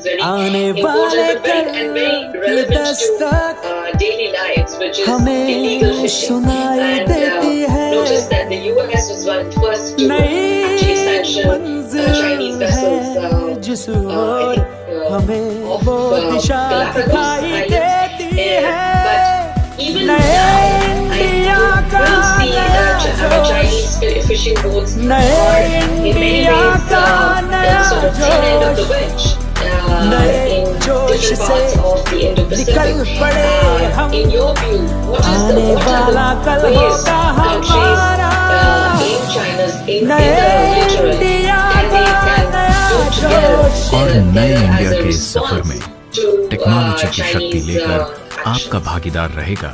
is very आने important वाले and very कल की relevant to Dastak daily lives, which is illegal हमें fishing. सुनाई And देती है notice that the US was one first to नई actually sanction Chinese मंजिल vessels, है जिस ओर हमें off वो दिशा Galapagos दिखाई Islands. देती है But even नए now, इंडिया I का will see नया जोश Chinese fishing boats नए in many इंडिया ways का नया the sort of thin end of the जोश wedge नए in जोश different से parts of the निकल Indo-Pacific. पड़े हम In your view, what आने वाला are कल the ways होगा countries हमारा in China's in नए the littoral इंडिया can का they नया do जोश together और नए as इंडिया a के इस सफर response में to टेक्नोलॉजी की शक्ति Chinese लेकर actions? आपका भागीदार रहेगा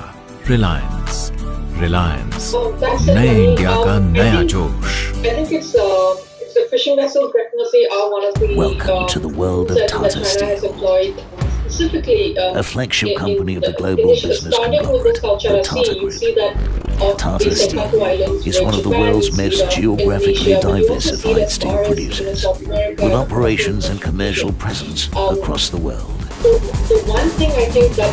Reliance. Reliance Oh, that's it. नए इंडिया का I नया think- जोश। I think it's the fishing vessels definitely are one of the Welcome to the world of that Tata China Steel. has employed specifically A flagship company of the in global initial- business starting with the conglomerate, South the China Tata Sea, you Group. see that Tata the Senkaku Islands, Steel is one of the Japan, world's you see most that geographically Indonesia, but you also see diversified that steel far as, producers, South America, with operations and commercial presence across the world. The one thing I think that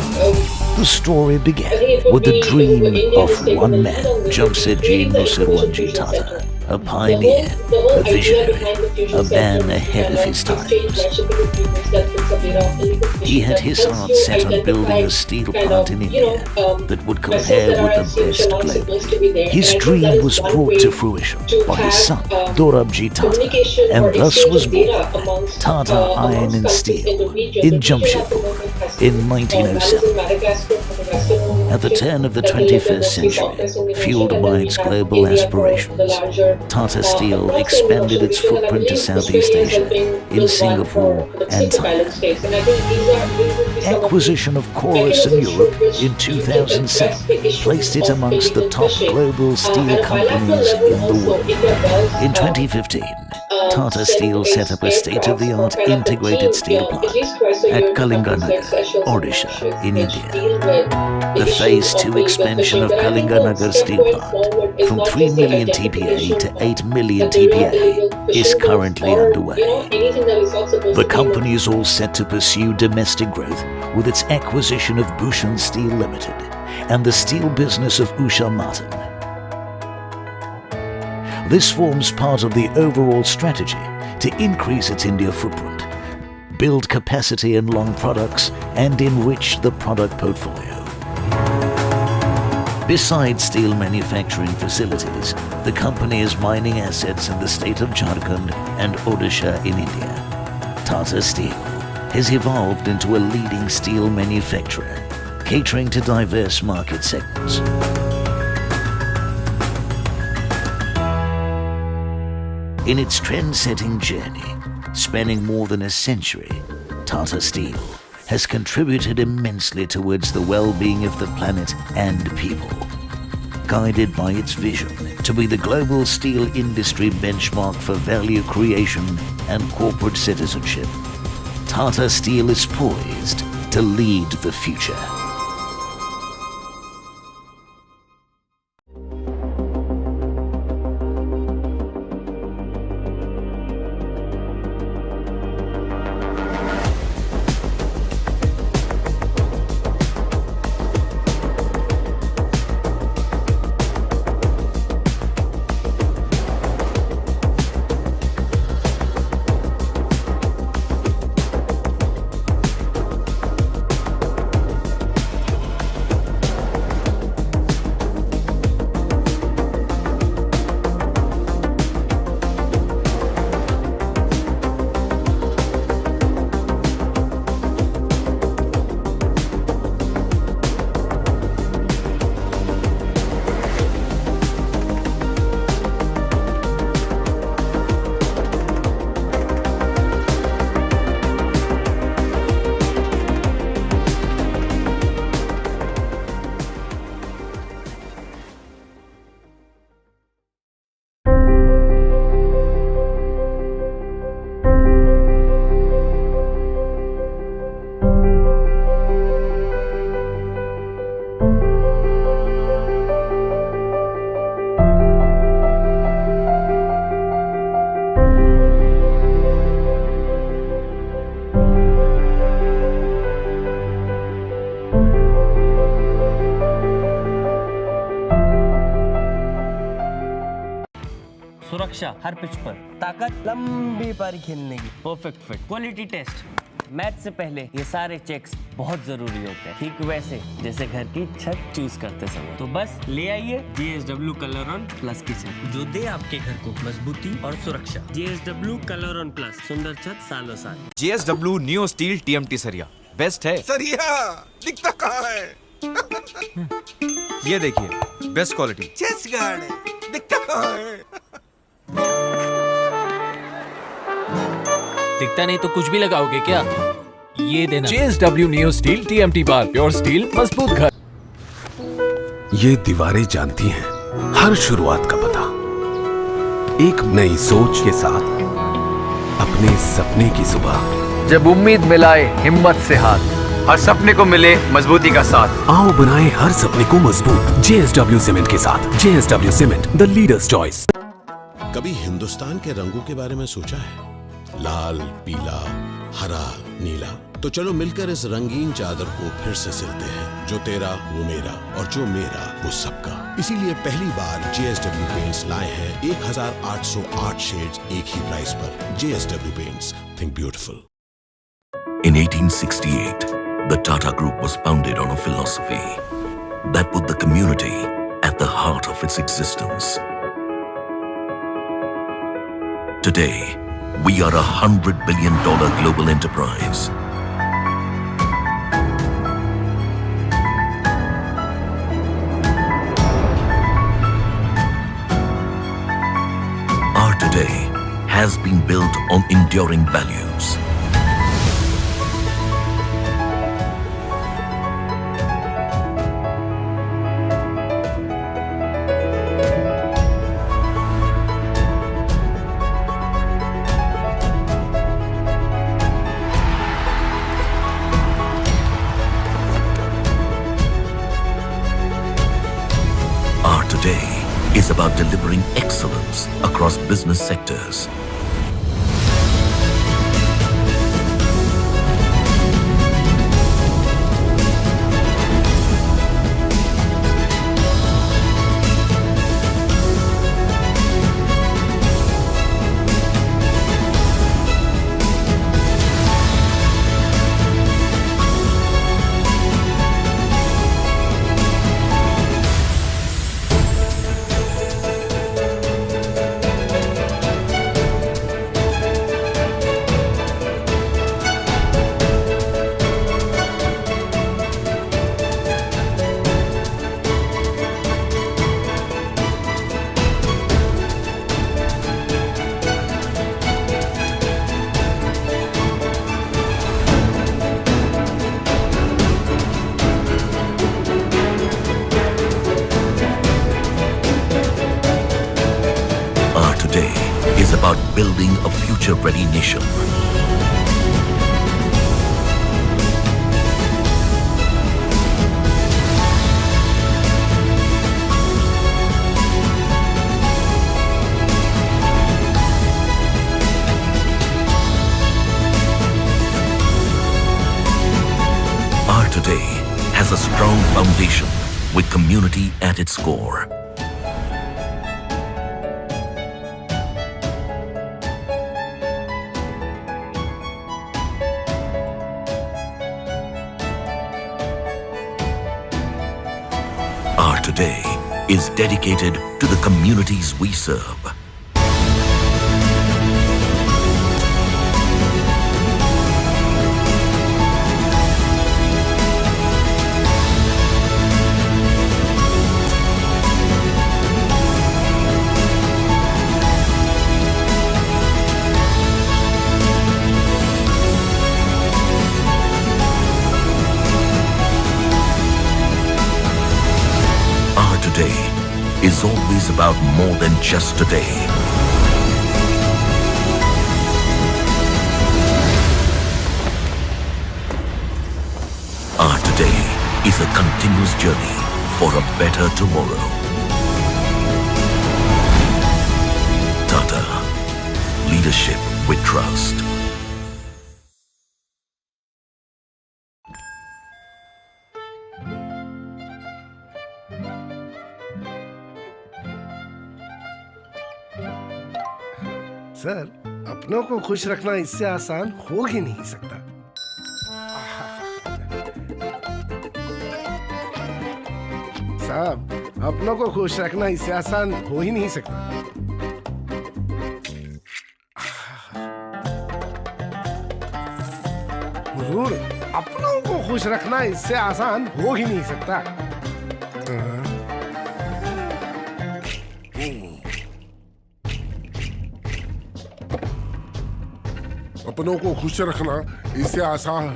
The story I think began it would with the be dream India has of taken one the man, lead on this, Jamsetji creating the Nusserwanji Fusion Tata, Center. a The pioneer, whole a idea visionary, behind the Fusion a man Center ahead of his exchange times. friendship with peoples that puts a bit of illegal He fishing had that his helps heart you set on building a identify steel kind plant of, in you know, India that would vessels compare that with are the in best Singapore not supposed to be there. globally. His And I think dream that is was one brought way to fruition to by his son, have, Dorabji Tata, communication or and thus exchange was of data born amongst, Tata Iron amongst and countries Steel in the region. in The region at the Jamshedpur moment has in Mali's 1907. in Madagascar for the Western At the region turn of the that they live in 21st mostly century, Caucasus Indonesia, fueled and by then we its have global India for the aspirations, larger, Tata Steel across the expanded Indian its Ocean region, and I footprint to believe Southeast Australia is Asia, helping in build one Singapore for the and Pacific Island Thailand. states, and I think these would be some of the Acquisition of Chorus in mechanisms through Europe which in you can address 2007 the issues placed it of amongst the illegal top fishing. global steel At a bilateral companies level in the also, world. India does, In 2015, Tata Steel set up a state-of-the-art integrated steel plant at Kalinga, Nagar, Odisha, in India. The Phase 2 expansion of Kalinga Nagar steel plant from 3 million TPA to 8 million TPA is currently underway. The company is all set to pursue domestic growth with its acquisition of Bhushan Steel Limited and the steel business of Usha Martin. This forms part of the overall strategy to increase its India footprint, build capacity in long products, and enrich the product portfolio. Besides steel manufacturing facilities, the company has mining assets in the state of Jharkhand and Odisha in India. Tata Steel has evolved into a leading steel manufacturer, catering to diverse market segments. In its trend-setting journey, spanning more than a century, Tata Steel has contributed immensely towards the well-being of the planet and people. Guided by its vision to be the global steel industry benchmark for value creation and corporate citizenship, Tata Steel is poised to lead the future. सुरक्षा हर pitch पर, ताकत लंबी पारी खेलने की, perfect fit, quality test. Match से पहले ये सारे चेक्स बहुत जरूरी होते हैं, ठीक वैसे जैसे घर की छत चूज करते समय। तो बस ले आइए GSW कलर ऑन प्लस की छत, जो दे आपके घर को मजबूती और सुरक्षा। GSW कलर ऑन प्लस, सुंदर छत सालों साल। GSW नियो स्टील TMT सरिया बेस्ट है। सरिया दिखता कहाँ है? ये देखिए बेस्ट क्वालिटी। चेस्ट गार्ड है, दिखता कहाँ है? दिखता नहीं तो कुछ भी लगाओगे क्या? ये देना। JSW नियो स्टील TMT बार, प्योर स्टील, मजबूत घर। ये दीवारें जानती हैं हर शुरुआत का पता। एक नई सोच के साथ अपने सपने की सुबह। जब उम्मीद मिलाए हिम्मत से हाथ, हर सपने को मिले मजबूती का साथ। आओ बनाए हर सपने को मजबूत JSW सीमेंट के साथ। JSW cement, the leaders choice. कभी हिंदुस्तान के रंगों के बारे में सोचा है? लाल, पीला, हरा, नीला। तो चलो मिलकर इस रंगीन चादर को फिर से सिलते हैं। जो तेरा वो मेरा, और जो मेरा वो सबका। इसीलिए पहली बार JSW पेंट्स लाए हैं 1808 शेड्स एक ही प्राइस पर। JSW paints, think beautiful. In 1868, the Tata Group was founded on a philosophy that put the community at the heart of its existence. Today, we are a $100 billion global enterprise. Our today has been built on enduring values. Today is about delivering excellence across business sectors. Is about building a future-ready nation. Our today has a strong foundation with community at its core. Our today is dedicated to the communities we serve. Today is always about more than just today. Our today is a continuous journey for a better tomorrow. Tata, leadership with trust. Sir, अपनों को खुश रखना इससे आसान हो ही नहीं सकता। साहब, अपनों को खुश रखना इससे आसान हो ही नहीं सकता। हुजूर, अपनों को खुश रखना इससे आसान हो ही नहीं सकता। अपनों को खुश रखना इससे आसान।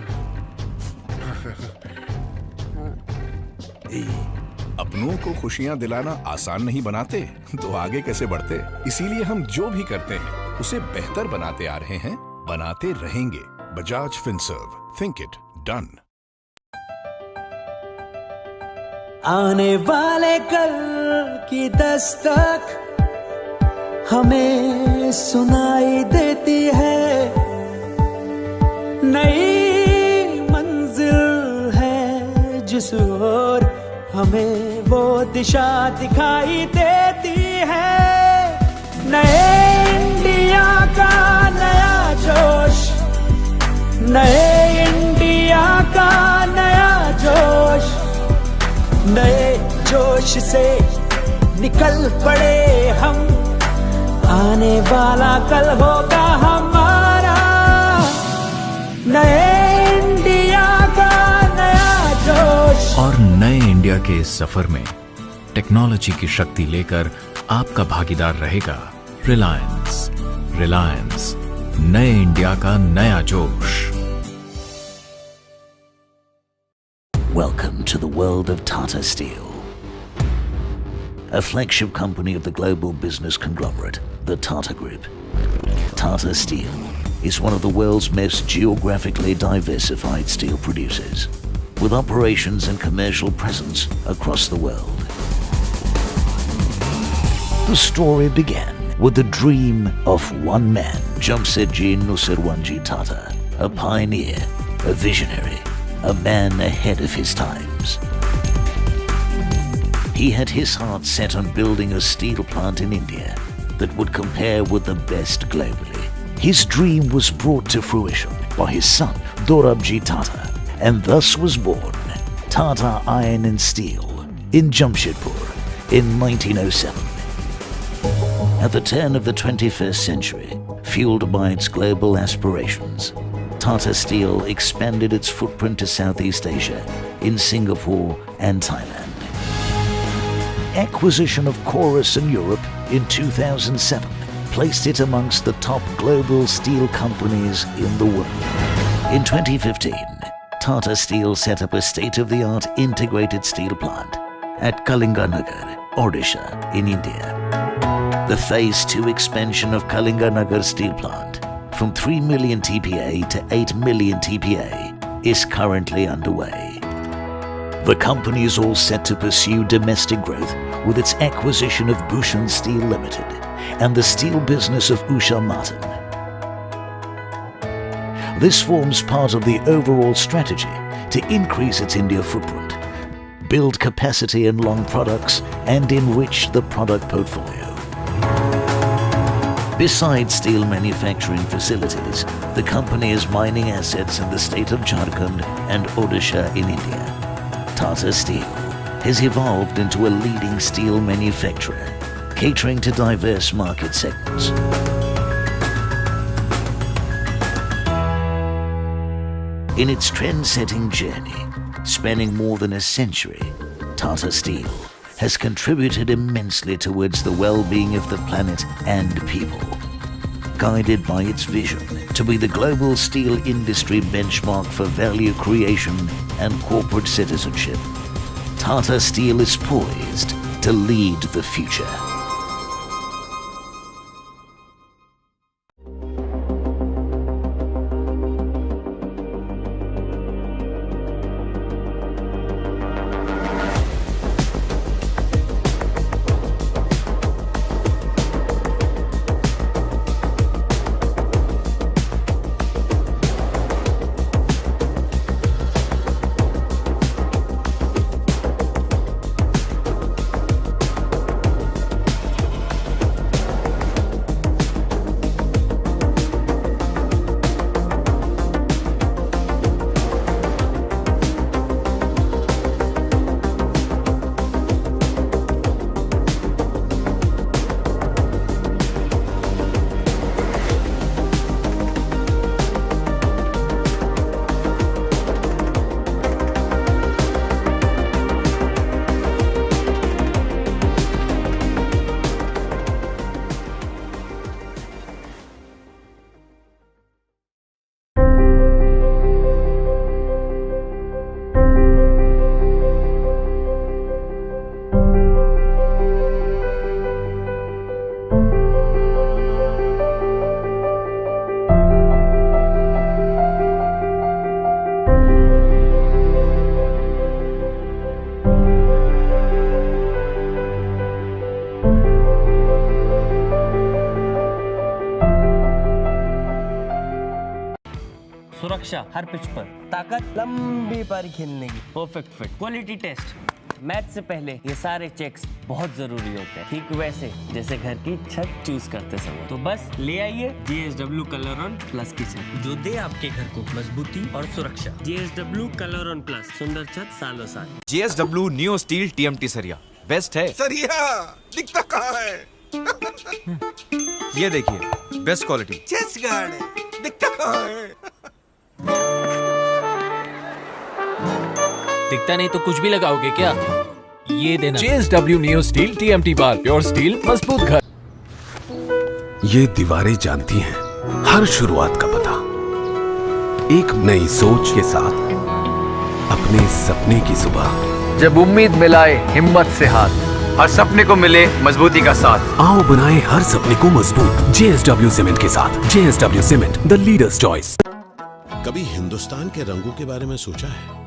अपनों को खुशियां दिलाना आसान नहीं बनाते तो आगे कैसे बढ़ते। इसीलिए हम जो भी करते हैं उसे बेहतर बनाते आ रहे हैं, बनाते रहेंगे। Bajaj Finserv, think it done. आने वाले कल की दस्तक हमें सुनाई देती है, नई मंजिल है जिस ओर हमें वो दिशा दिखाई देती है। नए इंडिया का नया जोश, नए इंडिया का नया जोश, नए जोश से निकल पड़े हम, आने वाला कल होगा हमारा। नए इंडिया का नया जोश। और नए इंडिया के इस सफर में टेक्नोलॉजी की शक्ति लेकर आपका भागीदार रहेगा रिलायंस। रिलायंस, नए इंडिया का नया जोश। Welcome to the world of Tata Steel, a flagship company of the global business conglomerate, the Tata Group. Tata Steel is one of the world's most geographically diversified steel producers, with operations and commercial presence across the world. The story began with the dream of one man, Jamsetji Nusserwanji Tata, a pioneer, a visionary, a man ahead of his times. He had his heart set on building a steel plant in India that would compare with the best globally. His dream was brought to fruition by his son, Dorabji Tata, and thus was born Tata Iron and Steel in Jamshedpur in 1907. At the turn of the 21st century, fueled by its global aspirations, Tata Steel expanded its footprint to Southeast Asia in Singapore and Thailand. Acquisition of Chorus in Europe in 2007 placed it amongst the top global steel companies in the world. In 2015, Tata Steel set up a state-of-the-art integrated steel plant at Kalinga, Nagar, Odisha in India. The Phase 2 expansion of Kalinga Nagar steel plant from 3 million TPA to 8 million TPA is currently underway. The company is all set to pursue domestic growth with its acquisition of Bhushan Steel Limited and the steel business of Usha Martin. This forms part of the overall strategy to increase its India footprint, build capacity in long products, and enrich the product portfolio. Besides steel manufacturing facilities, the company has mining assets in the state of Jharkhand and Odisha in India. Tata Steel has evolved into a leading steel manufacturer, catering to diverse market segments. In its trend-setting journey, spanning more than a century, Tata Steel has contributed immensely towards the well-being of the planet and people. Guided by its vision to be the global steel industry benchmark for value creation and corporate citizenship, Tata Steel is poised to lead the future. सुरक्षा हर pitch पर, ताकत लंबी पारी खेलने की, perfect fit, quality test, match से पहले ये सारे चेक्स बहुत जरूरी होते हैं, ठीक वैसे जैसे घर की छत चूज करते समय। तो बस ले आइए GSW कलर ऑन प्लस की छत, जो दे आपके घर को मजबूती और सुरक्षा। GSW कलर ऑन प्लस, सुंदर छत सालों साल। JSW नियो स्टील TMT सरिया बेस्ट है। सरिया दिखता कहाँ है? ये देखिए बेस्ट क्वालिटी। चेस्ट गार्ड है, दिखता कहाँ है? दिखता नहीं तो कुछ भी लगाओगे क्या? ये देना। JSW नियो स्टील TMT बार, प्योर स्टील मजबूत घर। ये दीवारें जानती हैं हर शुरुआत का पता। एक नई सोच के साथ अपने सपने की सुबह। जब उम्मीद मिलाए हिम्मत से हाथ, हर सपने को मिले मजबूती का साथ। आओ बनाए हर सपने को मजबूत JSW सीमेंट के साथ। JSW cement, the leaders choice. कभी हिंदुस्तान के रंगों के बारे में सोचा है?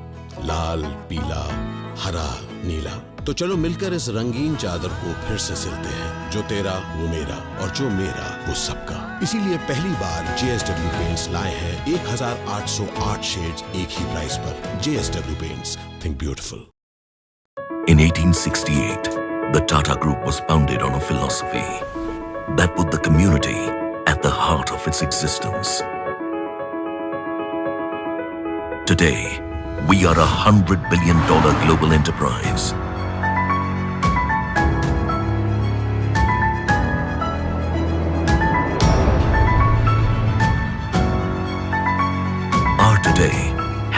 लाल, पीला, हरा, नीला। तो चलो मिलकर इस रंगीन चादर को फिर से सिलते हैं। जो तेरा वो मेरा, और जो मेरा वो सबका। इसीलिए पहली बार JSW पेंट्स लाए हैं 1808 शेड्स एक ही प्राइस पर। JSW paints, think beautiful. In 1868, the Tata Group was founded on a philosophy that put the community at the heart of its existence. Today, we are a $100 billion global enterprise. Our today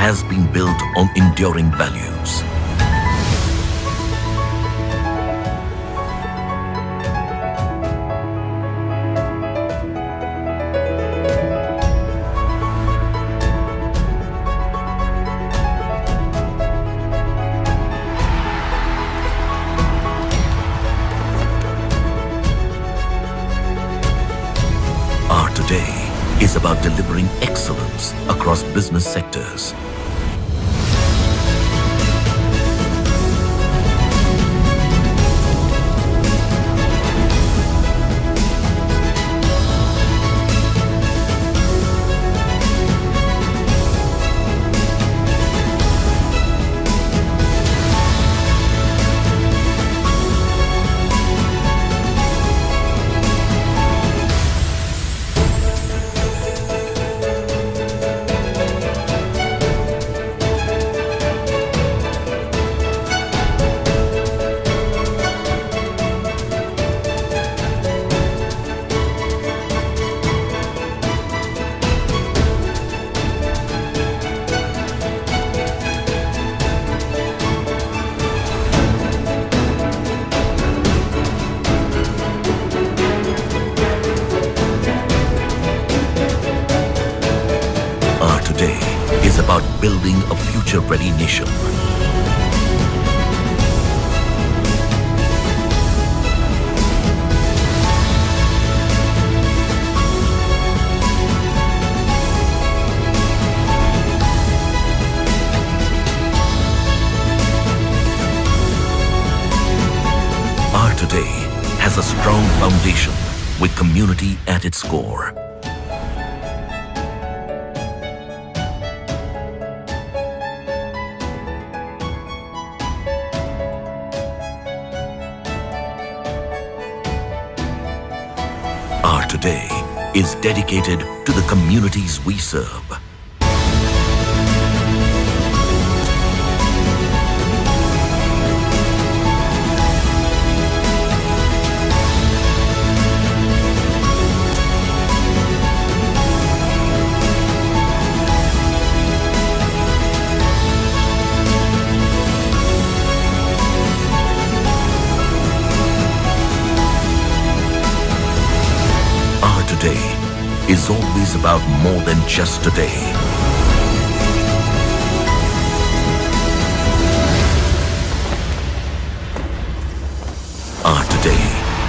has been built on enduring values. Is about delivering excellence across business sectors. Is about building a future-ready nation. Our today has a strong foundation with community at its core. Our today is dedicated to the communities we serve. Today is always about more than just today. Our today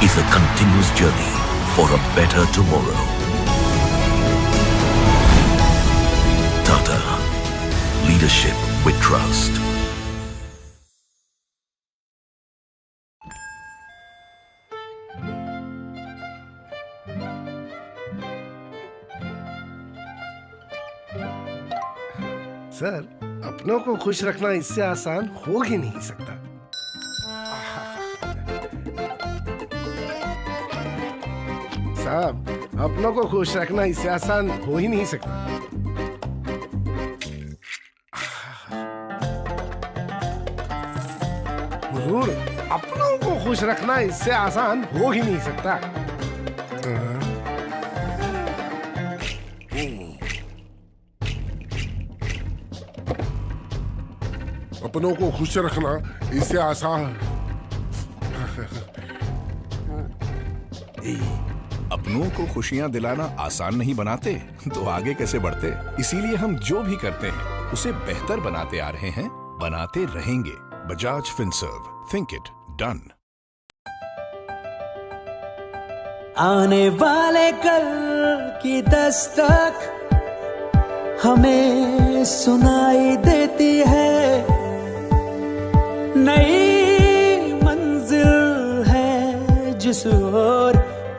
is a continuous journey for a better tomorrow. Tata, leadership with trust. Sir, अपनों को खुश रखना इससे आसान हो ही नहीं सकता। साहब, अपनों को खुश रखना इससे आसान हो ही नहीं सकता। हुजूर, अपनों को खुश रखना इससे आसान हो ही नहीं सकता। अपनों को खुश रखना इससे आसान। अपनों को खुशियां दिलाना आसान नहीं बनाते तो आगे कैसे बढ़ते। इसीलिए हम जो भी करते हैं उसे बेहतर बनाते आ रहे हैं, बनाते रहेंगे। Bajaj Finserv, think it done. आने वाले कल की दस्तक हमें सुनाई देती है, नई मंजिल है जिस ओर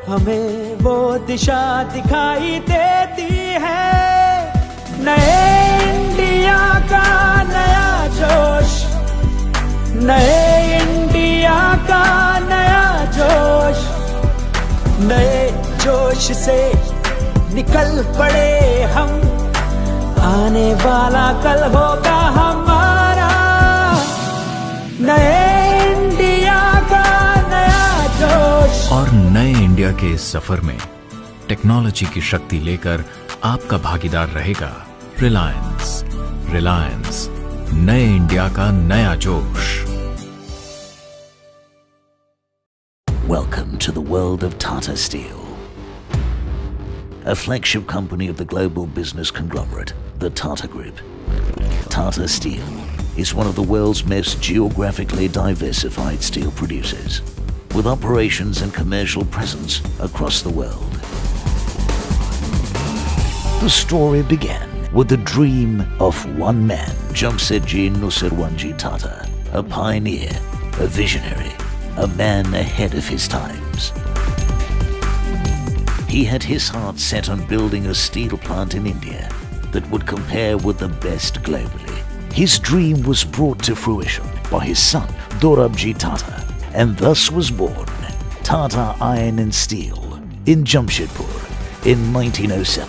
हमें वो दिशा दिखाई देती है। नए इंडिया का नया जोश, नए इंडिया का नया जोश, नए जोश से निकल पड़े हम, आने वाला कल होगा हमारा। नए इंडिया का नया जोश। और नए इंडिया के इस सफर में टेक्नोलॉजी की शक्ति लेकर आपका भागीदार रहेगा रिलायंस। रिलायंस, नए इंडिया का नया जोश। Welcome to the world of Tata Steel, a flagship company of the global business conglomerate, the Tata Group. Tata Steel is one of the world's most geographically diversified steel producers, with operations and commercial presence across the world. The story began with the dream of one man, Jamsetji Nusserwanji Tata, a pioneer, a visionary, a man ahead of his times. He had his heart set on building a steel plant in India that would compare with the best globally. His dream was brought to fruition by his son, Dorabji Tata, and thus was born Tata Iron and Steel in Jamshedpur in 1907.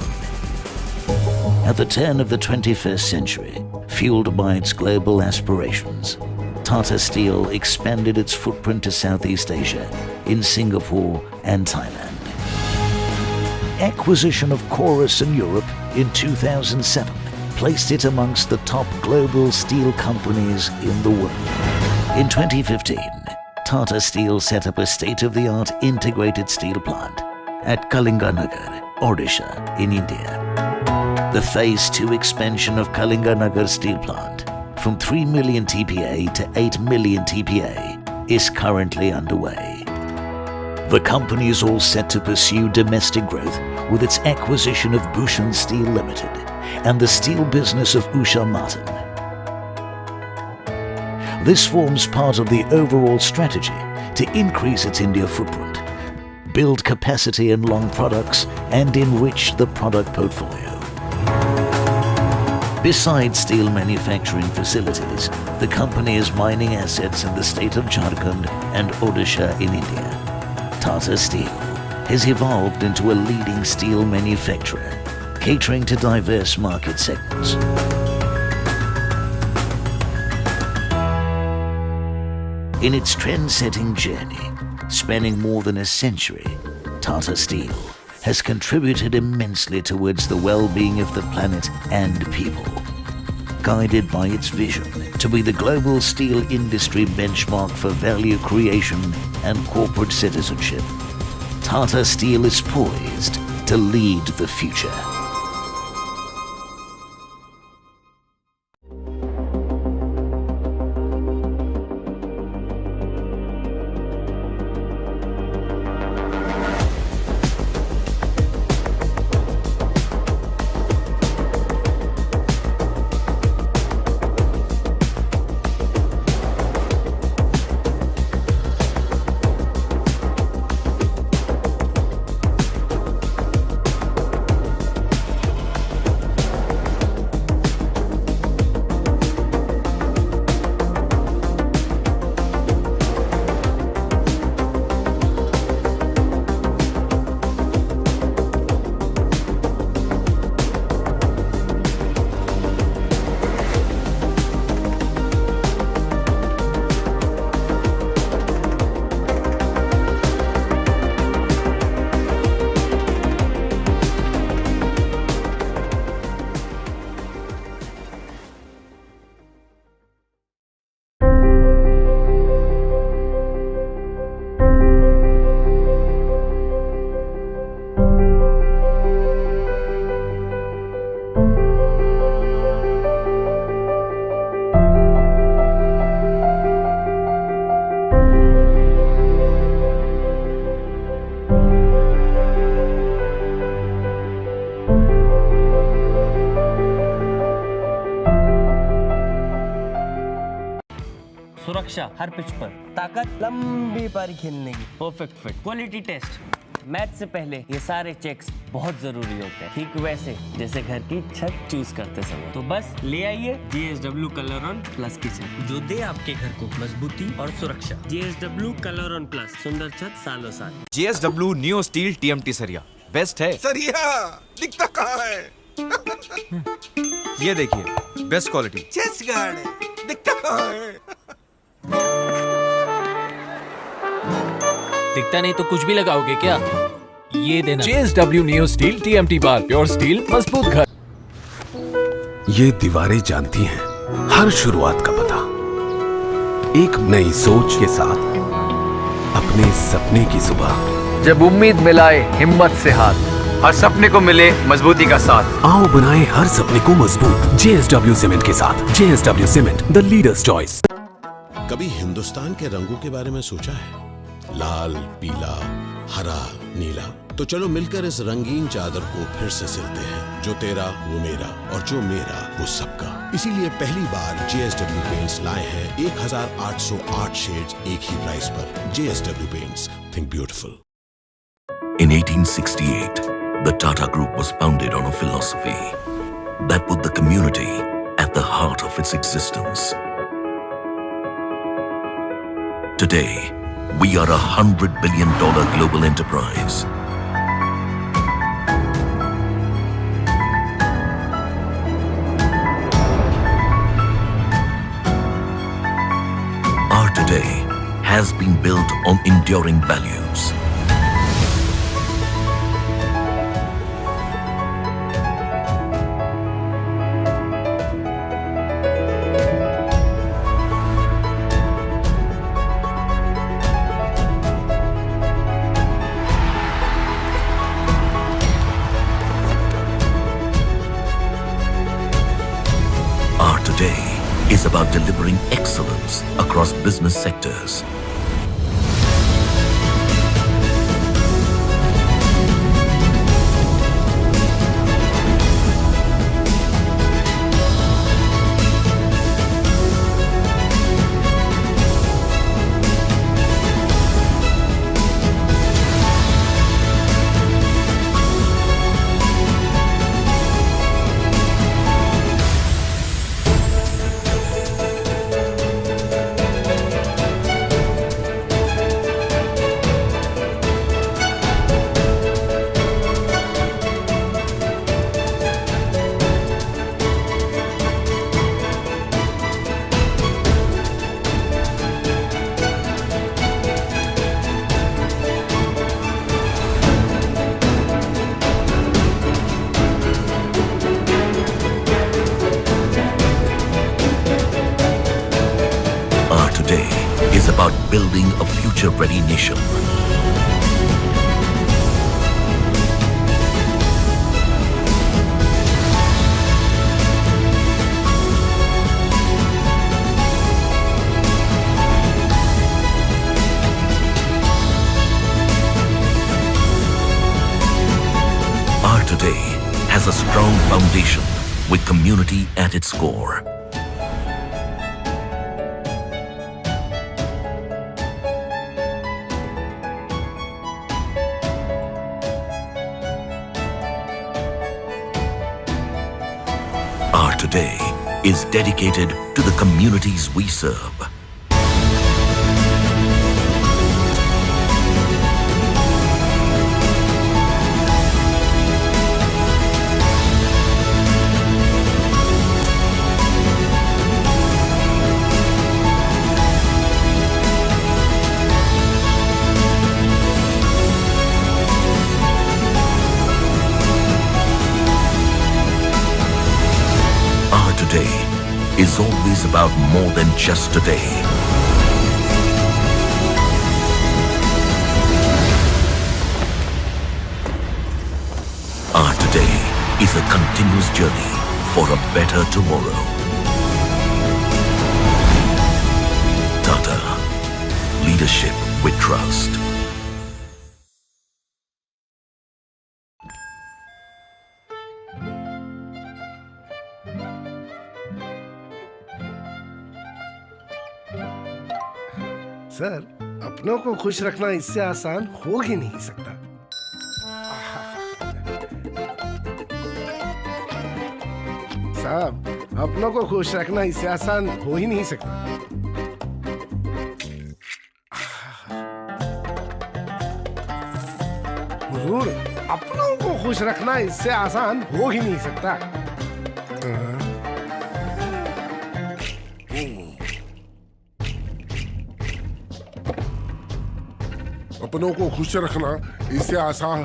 At the turn of the 21st century, fueled by its global aspirations, Tata Steel expanded its footprint to Southeast Asia in Singapore and Thailand. Acquisition of Chorus in Europe in 2007 placed it amongst the top global steel companies in the world. In 2015, Tata Steel set up a state-of-the-art integrated steel plant at Kalinga, Nagar, Odisha in India. The Phase 2 expansion of Kalinga Nagar steel plant from 3 million TPA to 8 million TPA is currently underway. The company is all set to pursue domestic growth with its acquisition of Bhushan Steel Limited and the steel business of Usha Martin. This forms part of the overall strategy to increase its India footprint, build capacity in long products, and enrich the product portfolio. Besides steel manufacturing facilities, the company has mining assets in the state of Jharkhand and Odisha in India. Tata Steel has evolved into a leading steel manufacturer, catering to diverse market segments. In its trend-setting journey, spanning more than a century, Tata Steel has contributed immensely towards the well-being of the planet and people. Guided by its vision to be the global steel industry benchmark for value creation and corporate citizenship, Tata Steel is poised to lead the future. सुरक्षा हर pitch पर, ताकत लंबी पारी खेलने की, perfect fit, quality test, match से पहले ये सारे चेक्स बहुत जरूरी होते हैं, ठीक वैसे जैसे घर की छत चूज करते समय। तो बस ले आइए GSW colour on plus kitchen, जो दे आपके घर को मजबूती और सुरक्षा। GSW कलर ऑन प्लस, सुंदर छत सालों साल। JSW न्यू स्टील TMT सरिया बेस्ट है। सरिया दिखता कहाँ है? ये देखिए बेस्ट क्वालिटी। चेस्ट गार्ड है, दिखता कहाँ है? दिखता नहीं तो कुछ भी लगाओगे क्या? ये देना JSW न्यू स्टील TMT बार, प्योर स्टील, मजबूत घर। ये दीवारें जानती हैं हर शुरुआत का पता। एक नई सोच के साथ अपने सपने की सुबह। जब उम्मीद मिलाए हिम्मत से हाथ, हर सपने को मिले मजबूती का साथ। आओ बनाए हर सपने को मजबूत JSW सीमेंट के साथ। JSW cement, the leaders choice. कभी हिंदुस्तान के रंगों के बारे में सोचा है? लाल, पीला, हरा, नीला। तो चलो मिलकर इस रंगीन चादर को फिर से सिलते हैं। जो तेरा वो मेरा, और जो मेरा वो सबका। इसीलिए पहली बार JSW पेंट्स लाए हैं 1808 शेड्स एक ही प्राइस पर। JSW paints, think beautiful. In 1868, the Tata Group was founded on a philosophy that put the community at the heart of its existence. Today, we are $100 billion global enterprise. Our today has been built on enduring values. Is about delivering excellence across business sectors. Is about building a future-ready nation. Our today has a strong foundation with community at its core. Our today is dedicated to the communities we serve. Today is always about more than just today. Our today is a continuous journey for a better tomorrow. Tata, leadership with trust. Sir, अपनों को खुश रखना इससे आसान हो ही नहीं सकता। साहब, अपनों को खुश रखना इससे आसान हो ही नहीं सकता। हुजूर, अपनों को खुश रखना इससे आसान हो ही नहीं सकता। अपनों को खुश रखना इससे आसान।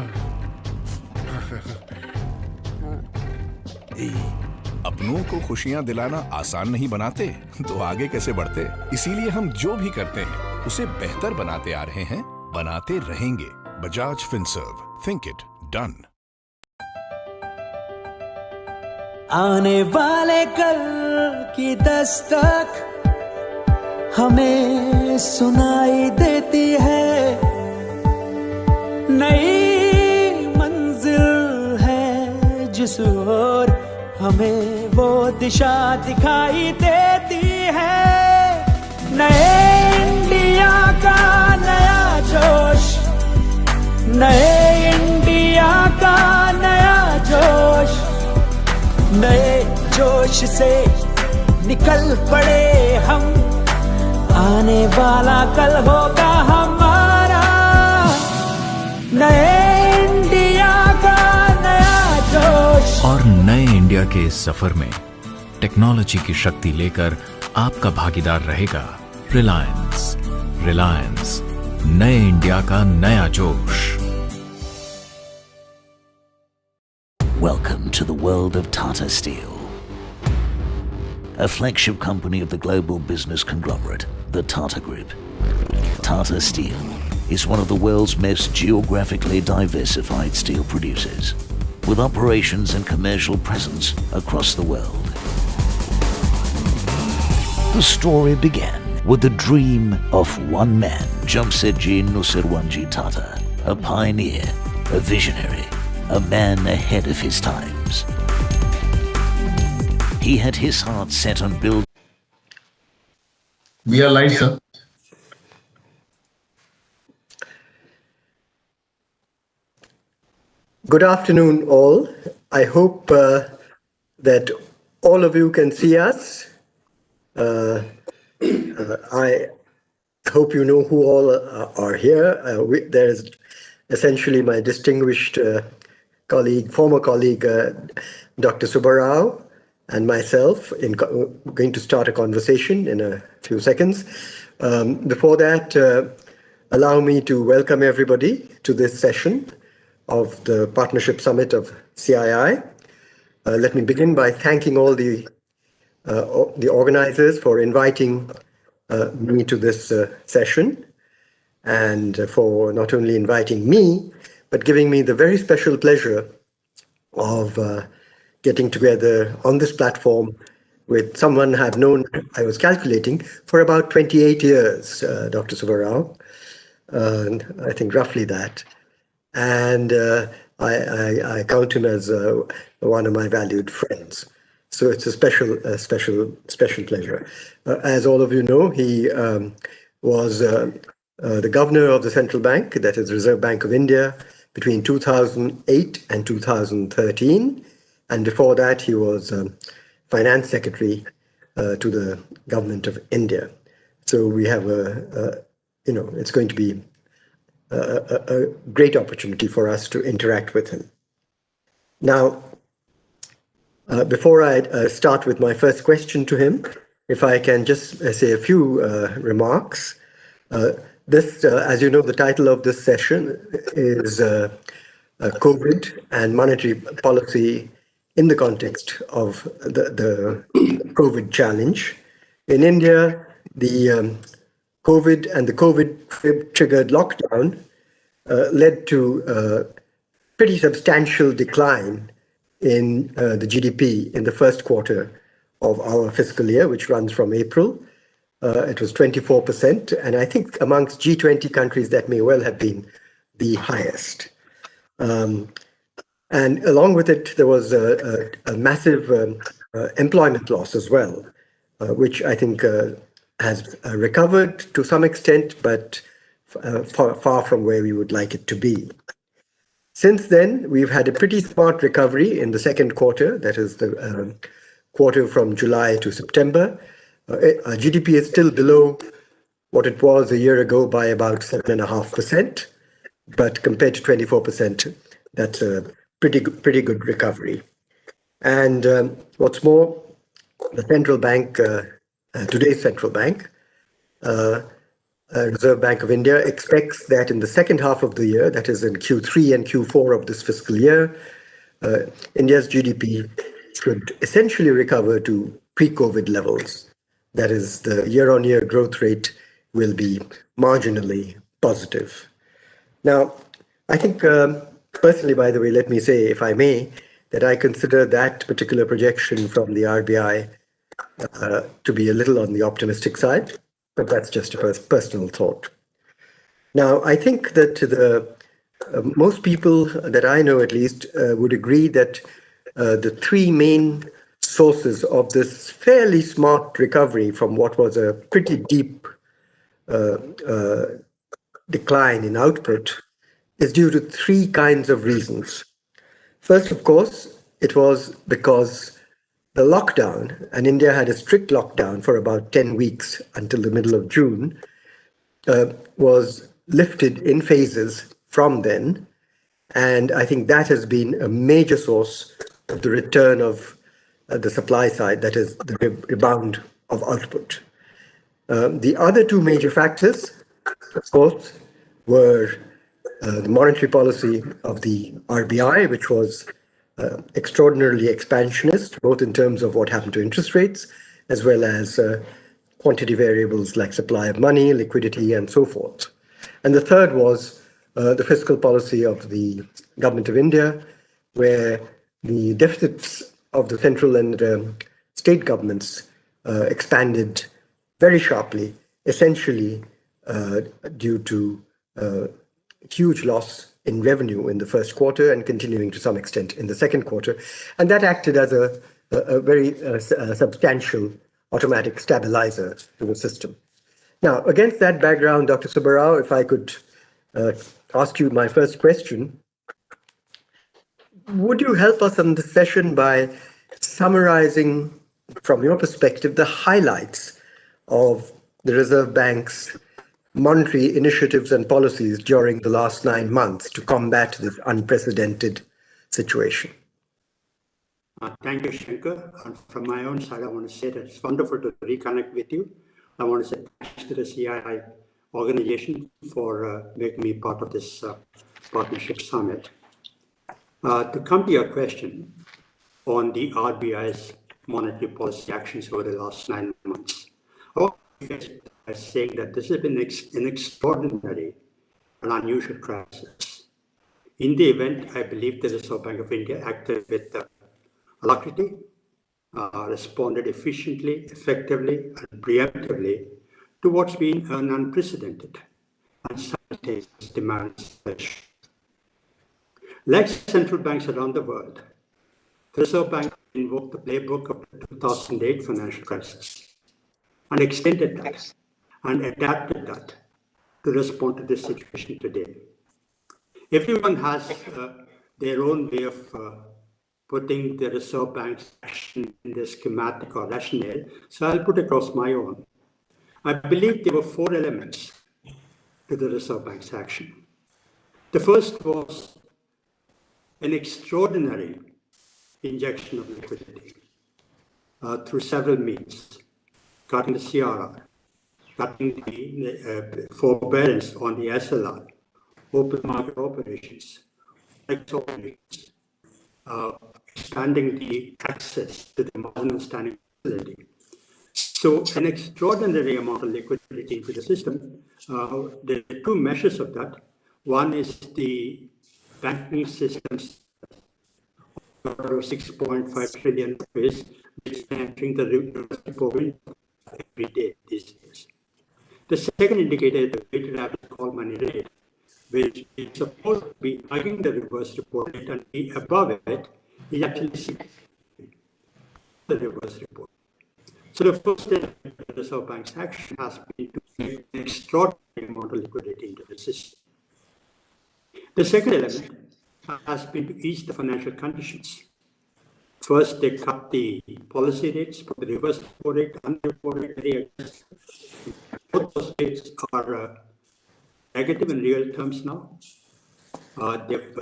अपनों को खुशियां दिलाना आसान नहीं बनाते तो आगे कैसे बढ़ते। इसीलिए हम जो भी करते हैं उसे बेहतर बनाते आ रहे हैं, बनाते रहेंगे। Bajaj Finserv, think it done. आने वाले कल की दस्तक हमें सुनाई देती है, नई मंजिल है जिस ओर हमें वो दिशा दिखाई देती है। नए इंडिया का नया जोश, नए इंडिया का नया जोश, नए जोश से निकल पड़े हम, आने वाला कल होगा हमारा। नए इंडिया का नया जोश। और नए इंडिया के इस सफर में टेक्नोलॉजी की शक्ति लेकर आपका भागीदार रहेगा रिलायंस। रिलायंस, नए इंडिया का नया जोश। Welcome to the world of Tata Steel, a flagship company of the global business conglomerate, the Tata Group. Tata Steel is one of the world's most geographically diversified steel producers, with operations and commercial presence across the world. The story began with the dream of one man, Jamsetji Nusirwanji Tata, a pioneer, a visionary, a man ahead of his times. He had his heart set on building. We are live, sir. Good afternoon, all. I hope that all of you can see us. I hope you know who all are here. There's essentially my distinguished colleague, former colleague, Dr. Subbarao, and myself going to start a conversation in a few seconds. Before that, allow me to welcome everybody to this session of the Partnership Summit of CII. Let me begin by thanking all the organizers for inviting me to this session, and for not only inviting me, but giving me the very special pleasure of getting together on this platform with someone I've known, I was calculating, for about 28 years, Dr. Subbarao, I think roughly that. And I count him as one of my valued friends. So it's a special pleasure. As all of you know, he was the governor of the central bank, that is Reserve Bank of India, between 2008 and 2013. And before that, he was finance secretary to the government of India. So we have it's going to be a great opportunity for us to interact with him. Now, before I start with my first question to him, if I can just say a few remarks. As you know, the title of this session is COVID and Monetary Policy in the context of the COVID challenge. In India, the COVID and the COVID-triggered lockdown led to a pretty substantial decline in the GDP in the first quarter of our fiscal year, which runs from April. It was 24%, and I think amongst G20 countries that may well have been the highest. And along with it, there was a massive employment loss as well, which I think has recovered to some extent, but far from where we would like it to be. Since then, we've had a pretty smart recovery in the second quarter, that is the quarter from July to September. GDP is still below what it was a year ago by about 7.5%, but compared to 24%, that's a pretty good recovery. And what's more, the central bank, today's central bank, Reserve Bank of India, expects that in the second half of the year, that is in Q3 and Q4 of this fiscal year, India's GDP should essentially recover to pre-COVID levels. That is, the year-on-year growth rate will be marginally positive. Now, I think, personally, by the way, let me say, if I may, that I consider that particular projection from the RBI to be a little on the optimistic side, but that's just a personal thought. Now, I think that most people that I know, at least, would agree that the three main sources of this fairly smart recovery from what was a pretty deep decline in output is due to three kinds of reasons. First, of course, it was because the lockdown, and India had a strict lockdown for about 10 weeks until the middle of June, was lifted in phases from then. And I think that has been a major source of the return of the supply side, that is, the rebound of output. The other two major factors, of course, were the monetary policy of the RBI, which was extraordinarily expansionist, both in terms of what happened to interest rates, as well as quantity variables like supply of money, liquidity, and so forth. And the third was the fiscal policy of the Government of India, where the deficits of the central and state governments expanded very sharply, essentially due to huge loss in revenue in the first quarter and continuing to some extent in the second quarter. And that acted as a very substantial automatic stabilizer to the system. Now, against that background, Dr. Subbarao, if I could ask you my first question, would you help us on this session by summarizing, from your perspective, the highlights of the Reserve Bank's monetary initiatives and policies during the last 9 months to combat this unprecedented situation? Thank you, Shankar. And from my own side, I want to say that it's wonderful to reconnect with you. I want to say thanks to the CII organization for making me part of this partnership summit. To come to your question on the RBI's monetary policy actions over the last 9 months, I want to begin by saying that this has been an extraordinary and unusual crisis. In the event, I believe the Reserve Bank of India acted with alacrity, responded efficiently, effectively, and preemptively to what's been an unprecedented and simultaneous demand surge. Like central banks around the world, the Reserve Bank invoked the playbook of the 2008 financial crisis and extended that and adapted that to respond to this situation today. Everyone has their own way of putting the Reserve Bank's action in the schematic or rationale, so I'll put across my own. I believe there were 4 elements to the Reserve Bank's action. The first was an extraordinary injection of liquidity through several means, cutting the CRR, cutting the forbearance on the SLR, open market operations, expanding the access to the marginal standing facility. So an extraordinary amount of liquidity into the system. There are 2 measures of that. One is the banking system's 6.5 trillion rupees, which is entering the repo window every day these days. The second indicator is the weighted average call money rate, which is supposed to be hugging the reverse repo rate, and be above it is actually the reverse repo. So the first step of the Reserve Bank's action has been to make an extraordinary amount of liquidity into the system. The second element has been to ease the financial conditions. First, they cut the policy rates for the reverse repo rate and the repo rate very aggressively. Both those rates are negative in real terms now. They've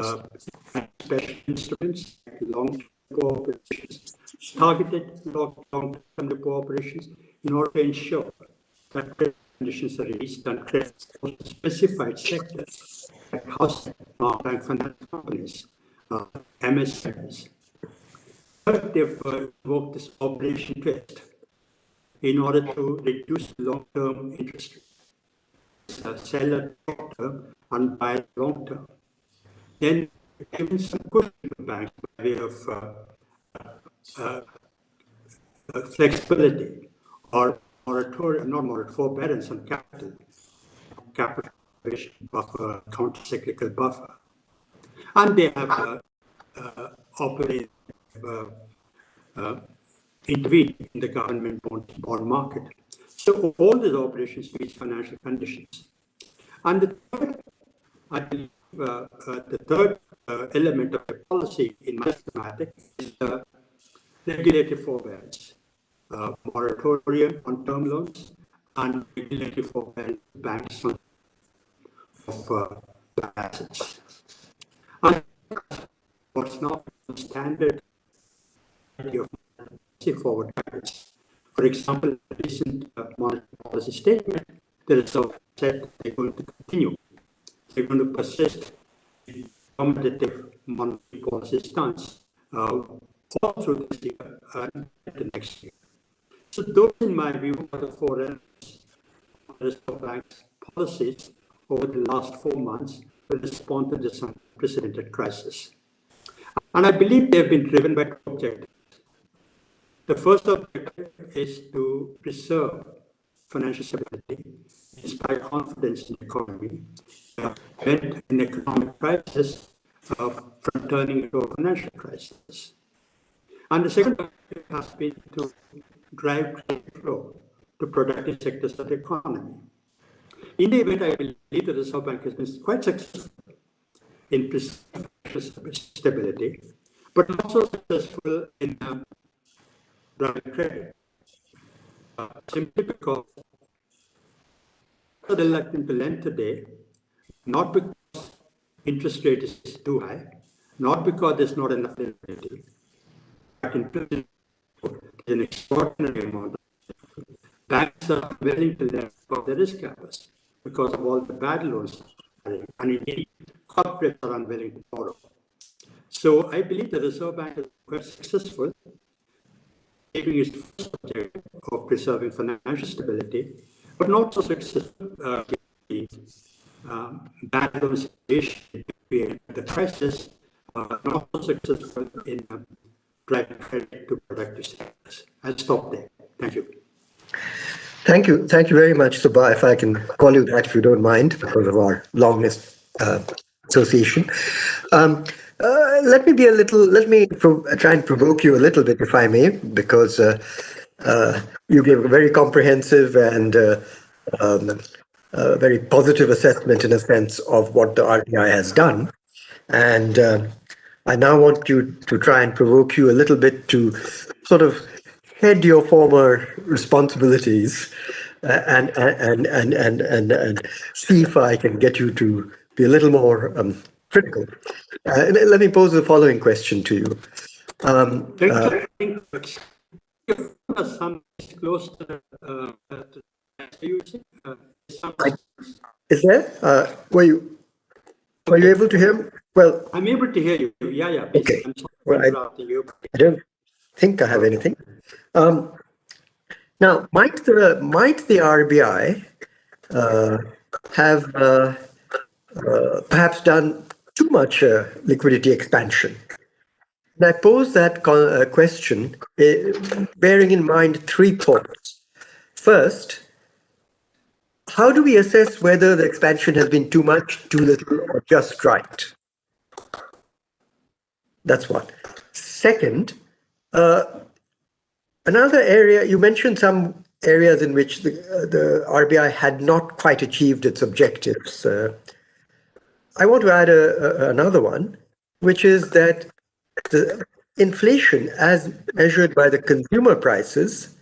special instruments, like long-term repo operations, targeted long-term repo operations, in order to ensure that credit conditions are released and credit for specified sectors like housing, non-bank finance companies, MSMEs. Third, they've invoked this operation twist in order to reduce long-term interest rates, sell at short term and buy at long term. Then given some cushion to the banks by way of flexibility or moratorium, not moratorium, forbearance on capital buffer, counter-cyclical buffer. And they have operated, intervened in the government bond market. So all these operations meet financial conditions. And the third, I believe, the third element of the policy in my schematic is the regulatory forbearance, moratorium on term loans, and regulatory forbearance banks of assets. And what's now standard of forward guidance. For example, the recent monetary policy statement, the Reserve said they're going to continue. They're going to persist in competitive monetary policy stance all through this year and the next year. So those, in my view, are the four elements of the Reserve Bank's policies over the last 4 months to respond to this unprecedented crisis. And I believe they've been driven by two objectives. The first objective is to preserve financial stability, inspire confidence in the economy, prevent an economic crisis from turning into a financial crisis. And the second objective has been to drive trade flow to productive sectors of the economy. In the event, I believe the Reserve Bank has been quite successful in preserving stability, but also successful in driving credit. Simply because they're reluctant to lend today, not because interest rate is too high, not because there's not enough liquidity, but in principle, there's an extraordinary amount of banks are willing to lend for the risk cappers because of all the bad loans, and indeed, corporates are unwilling to borrow. So I believe the Reserve Bank is quite successful achieving its first objective of preserving financial stability, but not so successful in the bad loan situation, the crisis, not so successful in driving credit to productive sectors. I'll stop there. Thank you. Thank you. Thank you very much, Subha, if I can call you that, if you don't mind, because of our longest association. Let me try and provoke you a little bit, if I may, because you gave a very comprehensive and very positive assessment, in a sense, of what the RBI has done. And I now want to try and provoke you a little bit to sort of head your former responsibilities and see if I can get you to be a little more critical. Let me pose the following question to you. Is there? Were you able to hear me? Well, I'm able to hear you. Yeah. Okay. Well, I don't think I have anything. Now, might the RBI have perhaps done too much liquidity expansion? And I pose that question bearing in mind three thoughts. First, how do we assess whether the expansion has been too much, too little, or just right? That's one. Second, another area, you mentioned some areas in which the RBI had not quite achieved its objectives. I want to add another one, which is that the inflation, as measured by the consumer prices,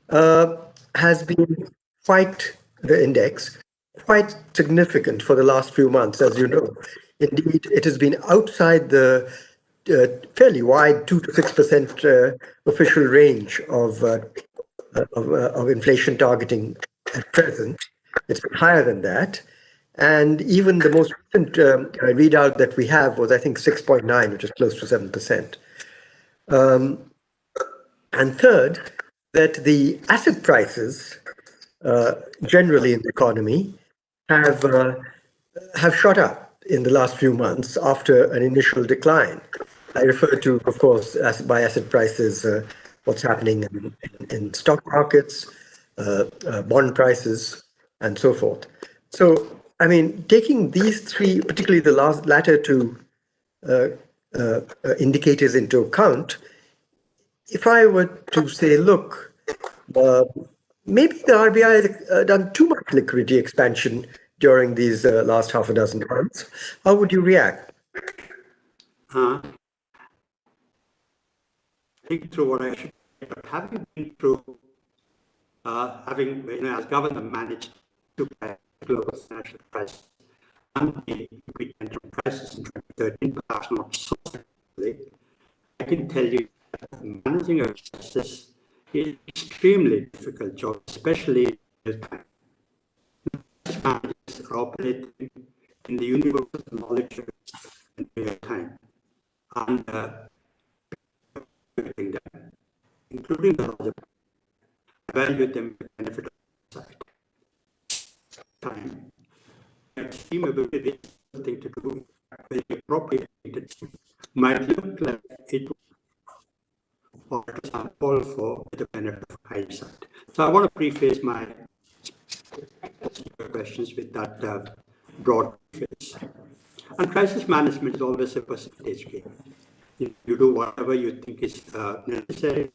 has been quite, the index, quite significant for the last few months, as you know. Indeed, it has been outside the fairly wide 2 to 6% official range of inflation targeting at present. It's been higher than that. And even the most recent readout that we have was, I think, 6.9, which is close to 7%. And third, that the asset prices generally in the economy have shot up in the last few months after an initial decline. I refer to, of course, by asset prices, what's happening in stock markets, bond prices, and so forth. So, I mean, taking these three, particularly the latter two indicators into account, if I were to say, look, maybe the RBI has done too much liquidity expansion during these last half a dozen months, how would you react? Think through what I should say, but having been through, as governor managed to global financial crisis and the financial crisis in 2013, perhaps not so simply, I can tell you that managing a crisis is an extremely difficult job, especially in real time. Managers are operating in the universe of knowledge in real time, and including the other, evaluate them with the benefit of hindsight. Time. And team ability is thing to do, very appropriate might look like it or call for the benefit of hindsight. So I want to preface my questions with that broad preface. And crisis management is always a percentage game. You do whatever you think is necessary,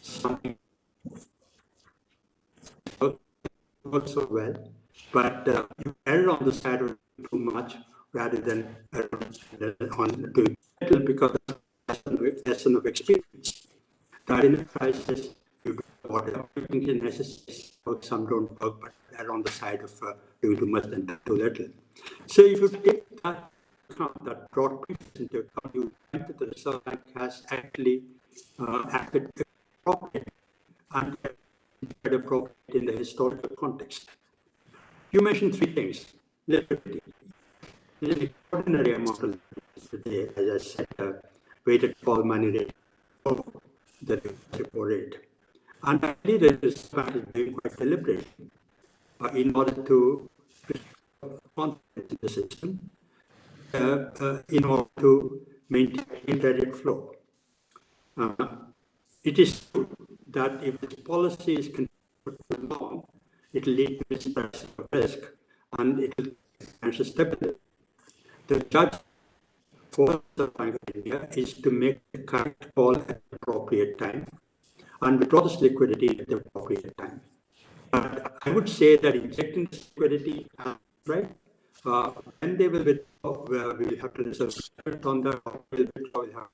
something also well, but you err on the side of too much rather than on doing little, because that's a lesson of experience. That in a crisis, you do whatever you think is necessary, some don't work, but they're on the side of doing too much than too little. So if you take that broad picture into account, you find that the Reserve Bank has actually acted appropriate and appropriate in the historical context. You mentioned three things. Liquidity. There's an extraordinary amount of liquidity today, as I said, weighted call money rate of the repo rate. And I believe that this bank is doing quite deliberately in order to confidence in the system, in order to maintain credit flow. It is true that if this policy is continued for long, it will lead to mispricing of risk and it will financial stability. The judge for the Bank of India is to make the correct call at the appropriate time and withdraw this liquidity at the appropriate time. But I would say that injecting this liquidity, right, when they will withdraw, we will have to reserve on the withdraw.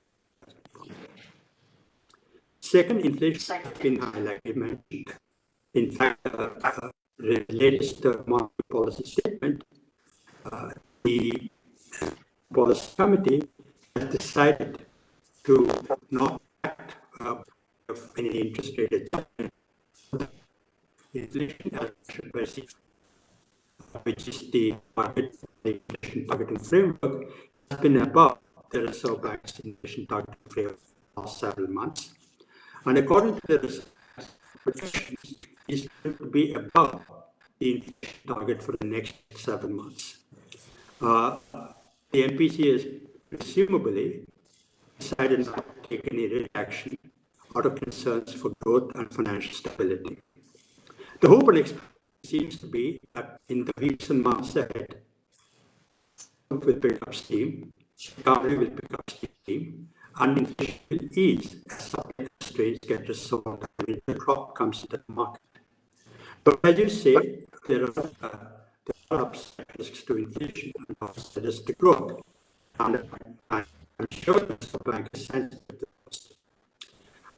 Second, inflation has been highlighted, mentioned. In fact, the latest monetary policy statement, the policy committee has decided to not act of any interest rate adjustment. Inflation adjustment by which is the inflation targeting framework, has been above the Reserve Bank's inflation targeting framework for the last several months. And according to the Reserve Bank's projections, is going to be above the inflation target for the next 7 months. The MPC has presumably decided not to take any rate action out of concerns for growth and financial stability. The hope and expectation seems to be that in the weeks and months ahead, will pick up steam, recovery will pick up steam, and inflation will ease as supply constraints get resolved and the crop comes into the market. But as you say, there are upside risks to inflation and upside risks to growth. And I'm sure the Reserve Bank is sensitive to this.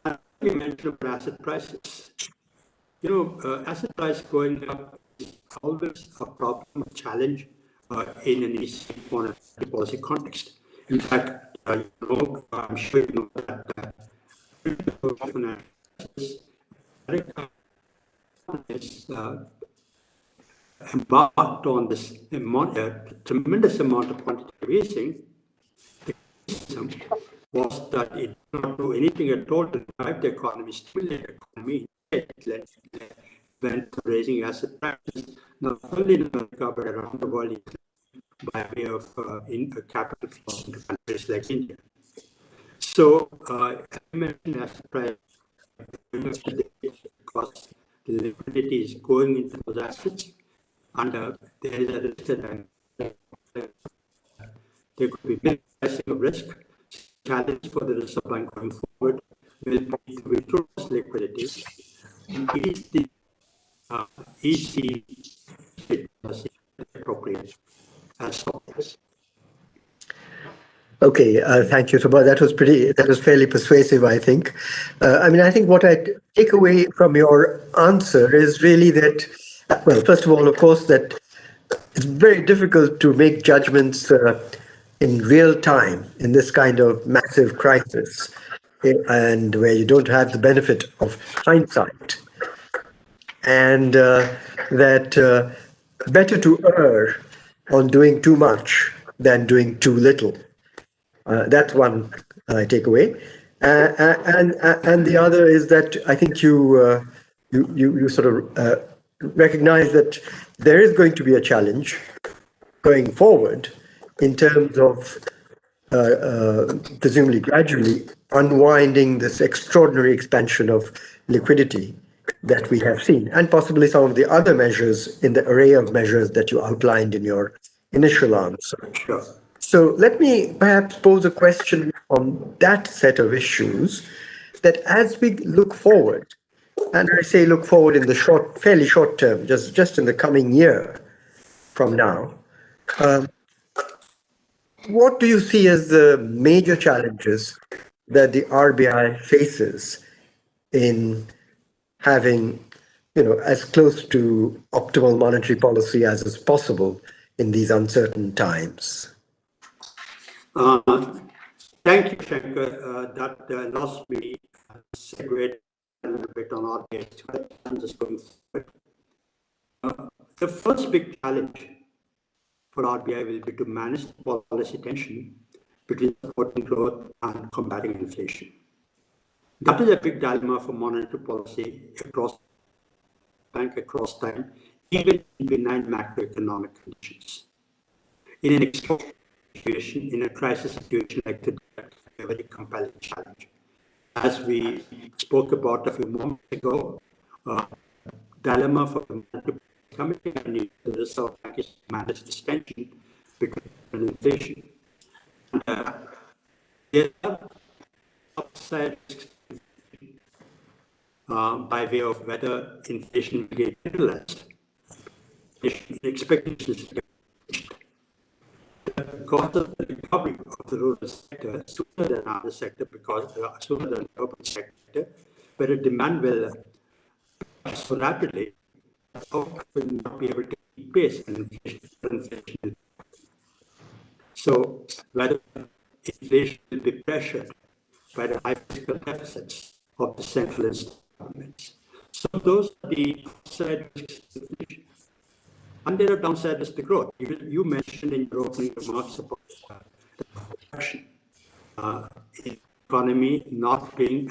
And you mentioned about asset prices. Asset price going up is always a problem, a challenge in an easy monetary policy context. In fact, I'm sure you know that is embarked on this tremendous amount of quantitative easing. The criticism was that it did not do anything at all to drive the economy, stimulate the economy. It went to raising asset prices, not only in America but around the world by way of capital flows into countries like India. So, I mentioned asset prices because the liquidity is going into those assets, and there is a risk that there could be mispricing of risk. Challenge for the Reserve Bank going forward will be to withdraw liquidity. It is the EC policy appropriate as always. Okay, thank you, Subha. That was fairly persuasive, I think. I think what I take away from your answer is really that, well, first of all, of course, that it's very difficult to make judgments in real time in this kind of massive crisis, and where you don't have the benefit of hindsight. And that better to err on doing too much than doing too little. That's one takeaway, and the other is that I think you sort of recognize that there is going to be a challenge going forward in terms of presumably gradually unwinding this extraordinary expansion of liquidity that we have seen, and possibly some of the other measures in the array of measures that you outlined in your initial answer. Sure. So let me perhaps pose a question on that set of issues, that as we look forward, and I say look forward in the fairly short term, just in the coming year from now, what do you see as the major challenges that the RBI faces in having, as close to optimal monetary policy as is possible in these uncertain times? Thank you, Shankar. That allows me to segue a little bit on RBI challenges going forward. The first big challenge for RBI will be to manage the policy tension between supporting growth and combating inflation. That is a big dilemma for monetary policy across time, even in benign macroeconomic conditions. In an extraordinary situation, in a crisis situation like today, a very compelling challenge. As we spoke about a few moments ago, dilemma for the monetary committee and the Reserve Bank is to manage this tension because of inflation. And, there are upside risks by way of whether inflation will get utilized. Expectations because of the recovery of the rural sector sooner than other sector, because sooner than the urban sector, where demand will so rapidly, will not be able to keep pace and inflation. So whether inflation will be pressured by the high fiscal deficits of the central and state governments. So those are the upside risks to inflation. And there are downside risks to growth. You mentioned in your opening remarks about the correction in the economy not being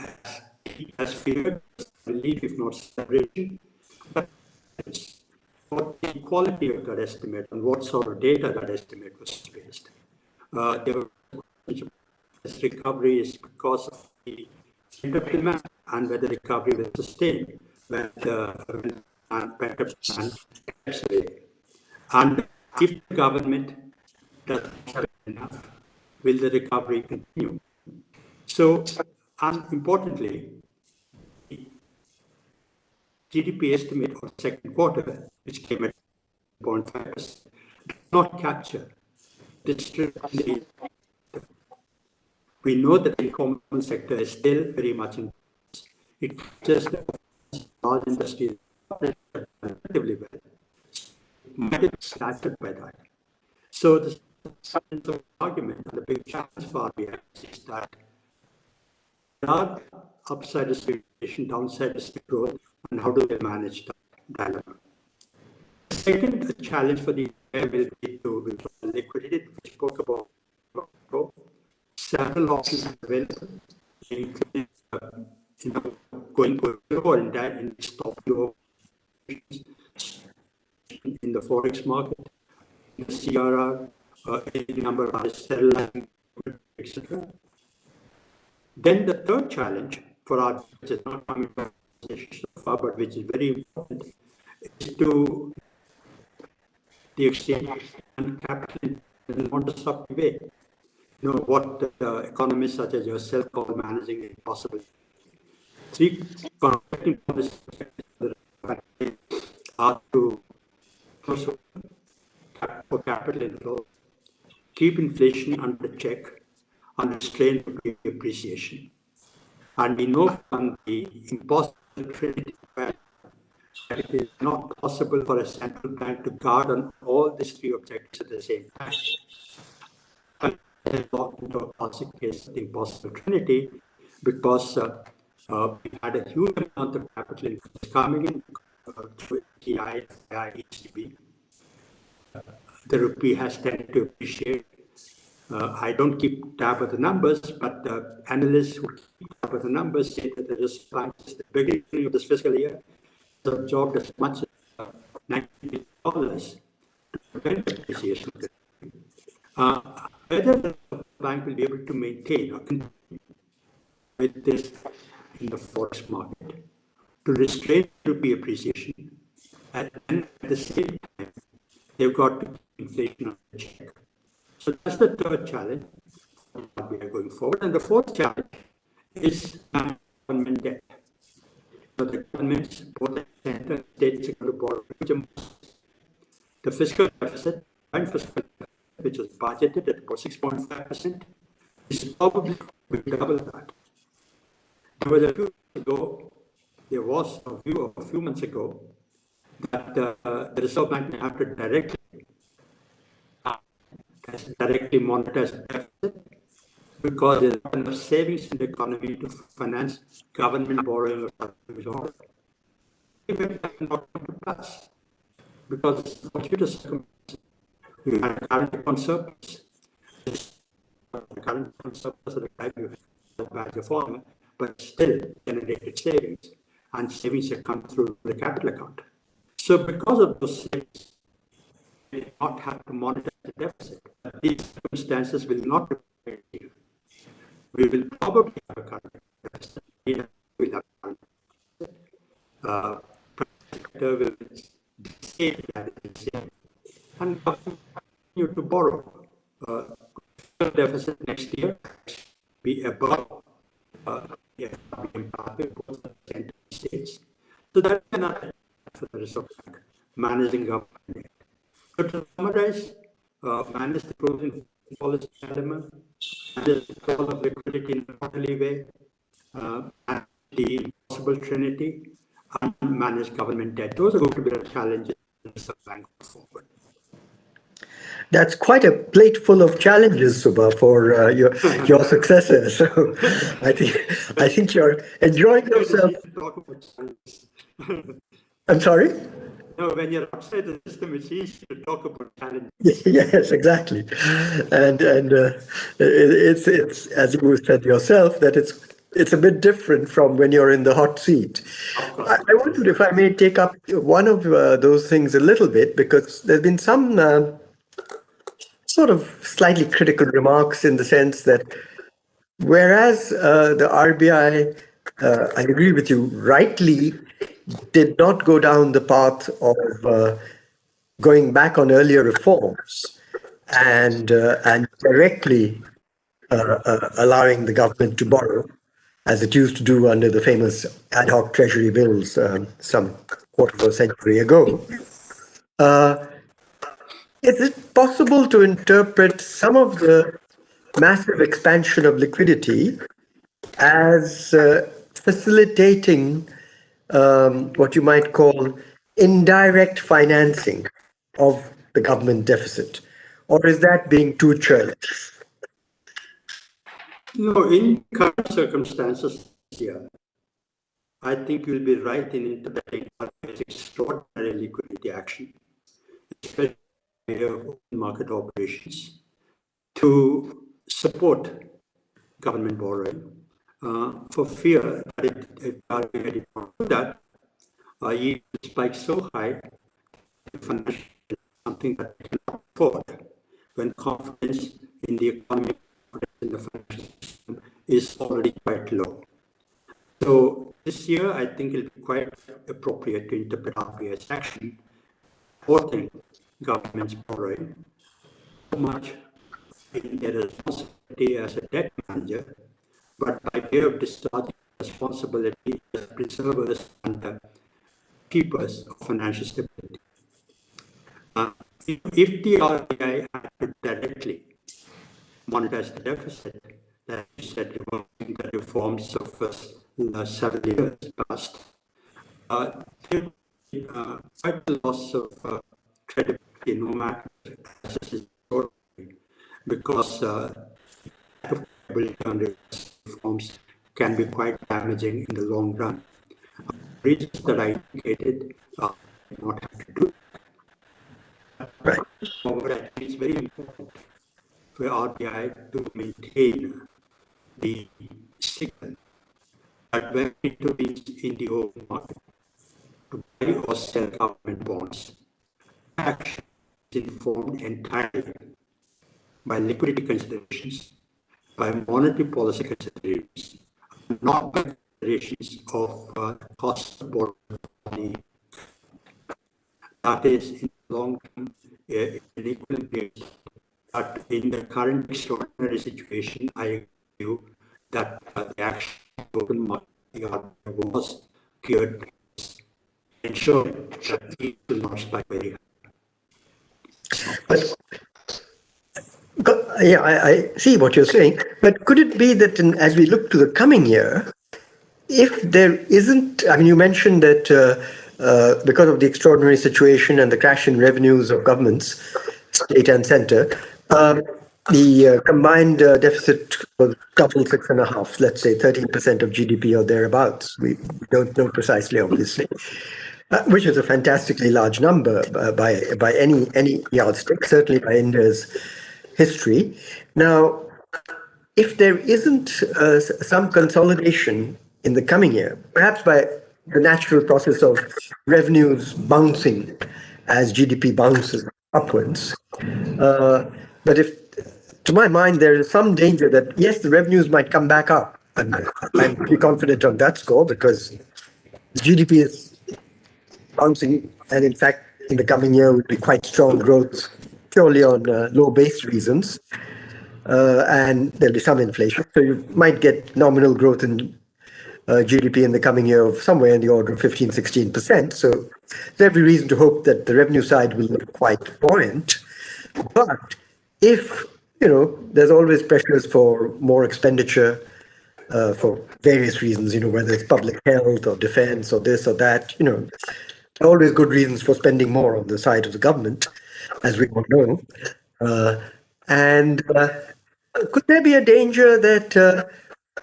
as feared, relief, if not celebration. But what the quality of that estimate and what sort of data that estimate was based. There were this recovery is because of the demand and whether recovery will sustain when the pent-up demand gets away. And if the government doesn't spend enough, will the recovery continue? So, and importantly, GDP estimate for the second quarter, which came at 0.5%, does not capture this. We know that the informal sector is still very much in. It just large industries relatively well. It might be flattered by that. So the argument and the big challenge for RBI is that there are upside is inflation, downside is growth, and how do they manage that dilemma? The second challenge for the RBI will be to withdraw liquidity, which we spoke about. Several options available, including going over in stop low in the forex market, in the CRR, any number of other etc. Then the third challenge for our, which is not coming from so far, but which is very important, is to the exchange and capital in a non-disruptive way. You know what economists such as yourself call managing the impossible. Three conflicting policies are to for capital inflow, keep inflation under check, and restrain appreciation. And we know from the impossible trinity that it is not possible for a central bank to guard on all these three objectives at the same time. Into a classic case of the impossible trinity, because we had a huge amount of capital coming in through CII, ECB. The rupee has tended to appreciate. I don't keep tab of the numbers, but analysts who keep tab of the numbers say that the Reserve Bank at the beginning of this fiscal year has absorbed as much as $90 billion to prevent appreciation. Whether the bank will be able to maintain or continue with this in the forex market to restrain rupee appreciation, and at the same time, they've got to keep inflation under check. So that's the third challenge we are going forward. And the fourth challenge is government debt. So the governments, both the center and states, are going to borrow huge amounts. The fiscal deficit, which was budgeted at about 6.5%, is probably will double that. There was a view a few months ago that the Reserve Bank may have to directly monetize the deficit because there's not enough savings in the economy to finance government borrowing or something. It may not come to pass because computer circumstances. We had a current account surplus. The current account surplus of the type you have the former, but still generated savings, and savings have come through the capital account. So because of those savings, we do not have to monitor the deficit. These circumstances will not be. We will probably have a current deficit. We will have a current deficit. Sector will save that and continue to borrow. Deficit next year be above the United States. So that's another for the Reserve Bank, managing government. So to summarize, manage the growth in policy element, manage the call of liquidity in a orderly way, manage the impossible trinity, and manage government debt. Those are going to be the challenges in the Reserve Bank forward. That's quite a plate full of challenges, Subha, for your successor. So I think you're enjoying yourself. I'm sorry? No, when you're outside the system, it's easy to talk about challenges. Yes, exactly. And it's as you said yourself, that it's a bit different from when you're in the hot seat. I wondered if I may take up one of those things a little bit, because there's been some sort of slightly critical remarks in the sense that whereas the RBI, I agree with you, rightly did not go down the path of going back on earlier reforms and directly allowing the government to borrow, as it used to do under the famous ad hoc treasury bills some quarter of a century ago. Is it possible to interpret some of the massive expansion of liquidity as facilitating what you might call indirect financing of the government deficit? Or is that being too churlish? No, in current circumstances here, I think you'll be right in interpreting as extraordinary liquidity action, especially market operations, to support government borrowing, for fear that if RBI did not do that, yield spikes so high, financial is something that they cannot afford when confidence in the economy, in the financial system is already quite low. So this year, I think it'll be quite appropriate to interpret RBI's action supporting government's borrowing so much in their responsibility as a debt manager, but by way of discharging responsibility as preservers and keepers of financial stability. If the RBI had to directly monetize the deficit, that you said involving the reforms of several years past, there would be quite a loss of credibility, no matter because credibility on reforms can be quite damaging in the long run. Reasons that I indicated not have to do. Right. However, I think it's very important for RBI to maintain the signal that when it intervenes in the open market to buy or sell government bonds, action is informed entirely by liquidity considerations, by monetary policy considerations, not by considerations of cost of borrowing. That is, in the long term, an equilibrium. But in the current extraordinary situation, I agree with you that the action of the open market was geared to ensure that it will not spike very high. But yeah, I see what you're saying. But could it be that as we look to the coming year, if there isn't, I mean, you mentioned that because of the extraordinary situation and the crash in revenues of governments, state and center, the combined deficit was double 6.5, let's say 13% of GDP or thereabouts. We don't know precisely, obviously, which is a fantastically large number by any yardstick, certainly by India's history. Now, if there isn't some consolidation in the coming year, perhaps by the natural process of revenues bouncing as GDP bounces upwards, but if, to my mind, there is some danger that, yes, the revenues might come back up. And I'm pretty confident on that score because the GDP is bouncing, and in fact, in the coming year would be quite strong growth, purely on low base reasons. And there'll be some inflation. So you might get nominal growth in GDP in the coming year of somewhere in the order of 15, 16%. So there's every reason to hope that the revenue side will look quite buoyant. But if, there's always pressures for more expenditure for various reasons, whether it's public health or defense or this or that, always good reasons for spending more on the side of the government, as we all know. And could there be a danger that,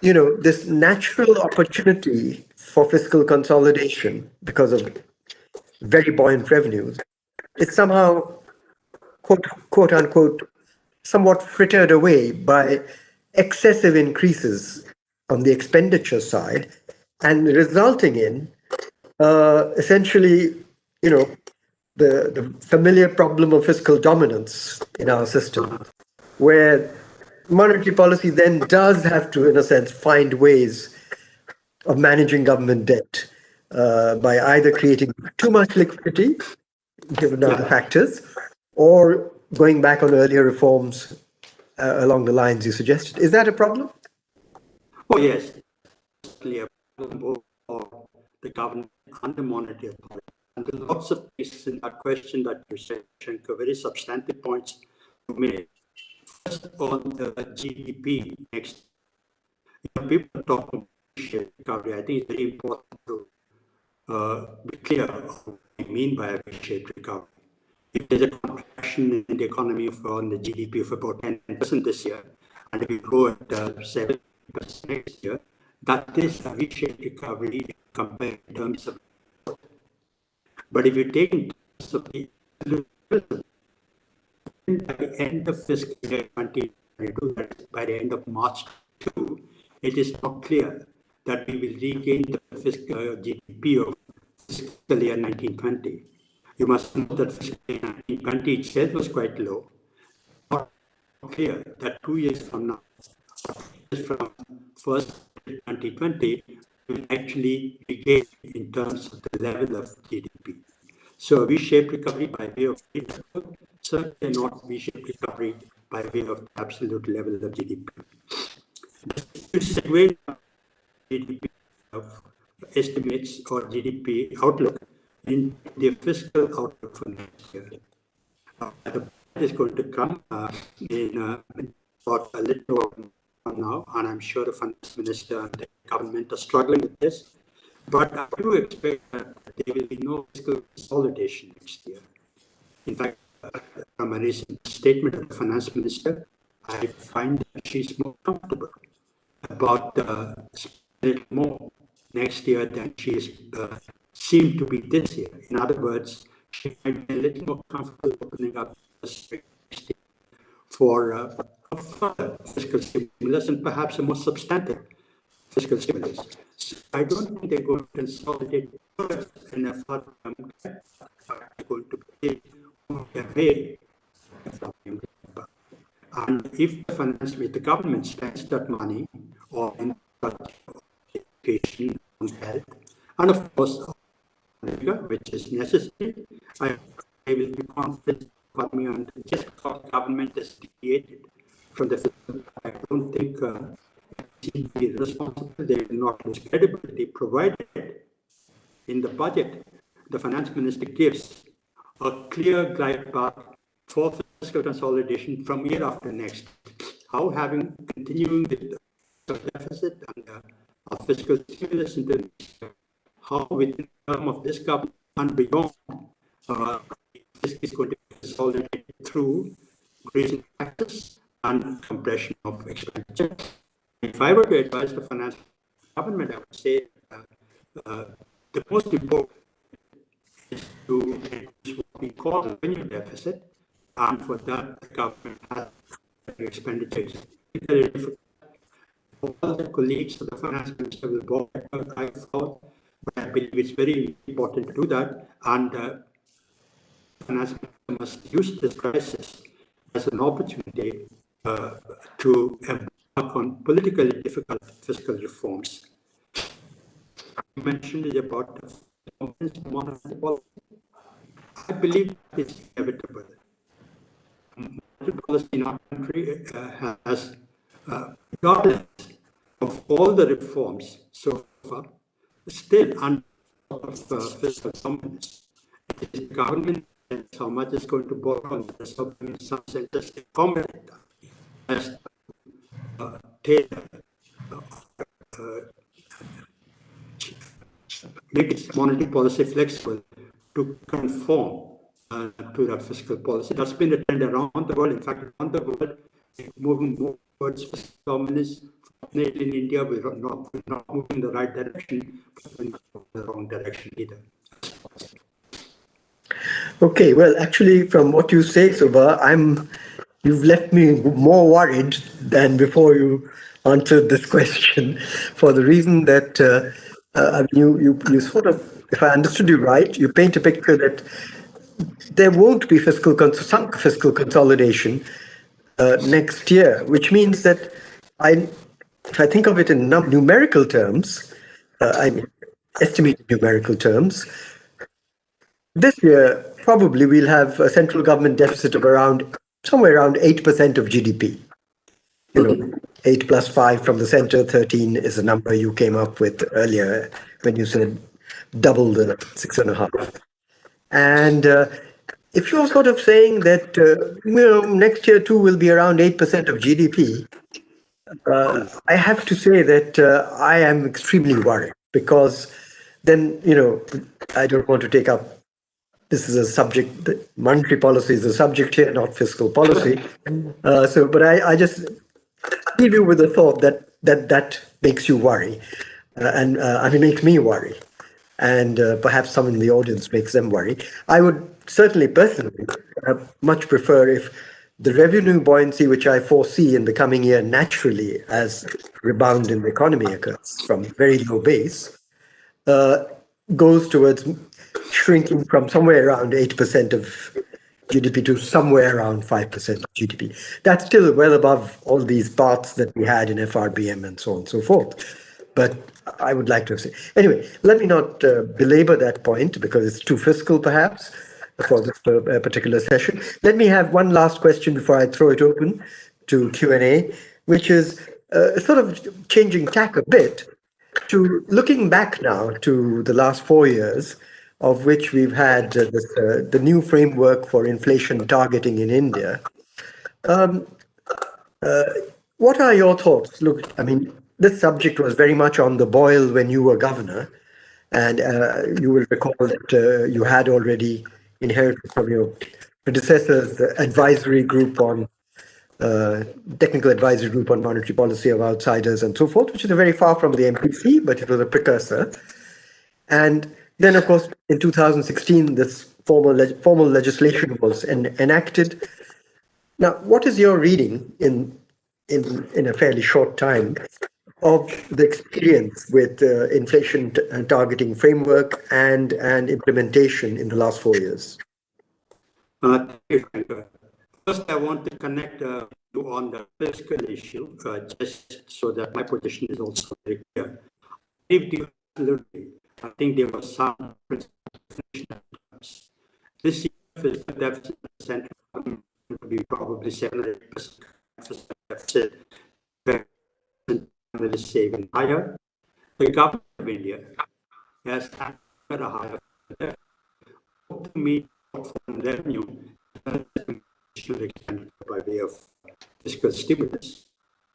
this natural opportunity for fiscal consolidation because of very buoyant revenues is somehow, quote unquote, somewhat frittered away by excessive increases on the expenditure side and resulting in essentially, the familiar problem of fiscal dominance in our system, where monetary policy then does have to, in a sense, find ways of managing government debt by either creating too much liquidity, given other factors, or going back on earlier reforms along the lines you suggested. Is that a problem? Oh, yes. certainly a problem for the government and the monetary authority. And there are lots of pieces in that question that you said, Shankar, very substantive points you made. First, on the GDP next, people talk about V-shaped recovery. I think it's very important to be clear what we mean by a V-shaped recovery. If there's a contraction in the economy on the GDP of about 10% this year, and if we grow at 7% next year, that is a V-shaped recovery compared in terms of. But if you take in terms of the by the end of fiscal year 2022, that is by the end of March 2, it is not clear that we will regain the fiscal GDP of fiscal year 1920. You must know that fiscal year 1920 itself was quite low. Not clear that 2 years from now, from first 2020, will actually regain in terms of the level of GDP. So a V-shaped recovery by way of certainly not V-shaped recovery by way of absolute level of GDP. To segue GDP estimates or GDP outlook in the fiscal outlook for next year. The budget is going to come in about a little over now, and I'm sure the finance minister and the government are struggling with this. But I do expect that there will be no fiscal consolidation next year. In fact, from a recent statement of the finance minister, I find that she's more comfortable about spending more next year than she is seemed to be this year. In other words, she might be a little more comfortable opening up the next year for a further fiscal stimulus and perhaps a more substantive fiscal stimulus. So I don't think they're going to consolidate first in a further term. They're going to pay their way from them. And if the government spends that money on education, on health, and of course, which is necessary, I will be confident about me. And just because the government is deviated from the fiscal, I don't think it will be responsible. They will not lose credibility, provided in the budget the finance minister gives a clear glide path for fiscal consolidation from year after next. How continuing the deficit and fiscal stimulus into next year, how within the term of this government and beyond, this is going to be consolidated through raising taxes and compression of expenditure. If I were to advise the finance government, I would say the most important is to reduce what we call the revenue deficit, and for that, the government has expenditures. All the colleagues of the finance minister will go I thought, but I believe it's very important to do that, and the finance minister must use this crisis as an opportunity to embark on politically difficult fiscal reforms. You mentioned it about monetary policy. I believe it's inevitable. Monetary policy in our country has, regardless of all the reforms so far, still under fiscal dominance. It is the government and how much is going to borrow, and the sovereign in some sense just accommodate that as make its monetary policy flexible to conform to that fiscal policy. That's been a trend around the world. In fact, around the world, moving more towards fiscal dominance. Fortunately, in India, we're not moving in the right direction, but we're not moving in the wrong direction either. Okay, well, actually, from what you say, Subha, you've left me more worried than before you answered this question, for the reason that you sort of, if I understood you right, you paint a picture that there won't be some fiscal consolidation next year, which means that if I think of it in numerical terms, estimated numerical terms, this year probably we'll have a central government deficit of somewhere around 8% of GDP. 8 plus 5 from the center, 13 is a number you came up with earlier when you said double the 6.5. And if you're sort of saying that next year too will be around 8% of GDP, I have to say that I am extremely worried, because then, I don't want to take up, this is a subject, monetary policy is a subject here, not fiscal policy. But I just leave you with the thought that makes you worry. Makes me worry. And perhaps some in the audience makes them worry. I would certainly personally much prefer if the revenue buoyancy, which I foresee in the coming year naturally as rebound in the economy occurs from very low base, goes towards shrinking from somewhere around 8% of GDP to somewhere around 5% of GDP. That's still well above all these paths that we had in FRBM and so on and so forth. But I would like to say, anyway, let me not belabor that point because it's too fiscal perhaps for this particular session. Let me have one last question before I throw it open to Q&A, which is sort of changing tack a bit to looking back now to the last 4 years, of which we've had the new framework for inflation targeting in India. What are your thoughts? Look, this subject was very much on the boil when you were governor, and you will recall that you had already inherited from your predecessors the advisory group on technical advisory group on monetary policy of outsiders and so forth, which is very far from the MPC, but it was a precursor. And then, of course, in 2016, this formal legislation was enacted. Now, what is your reading in a fairly short time of the experience with inflation targeting framework and implementation in the last 4 years? Thank you, Kalinga. First, I want to connect you on the fiscal issue, just so that my position is also very clear. Absolutely. I think there was some this year fiscal deficit will be probably 7% deficit, is saving higher. The government of India has had a higher to meet from revenue by way of fiscal stimulus.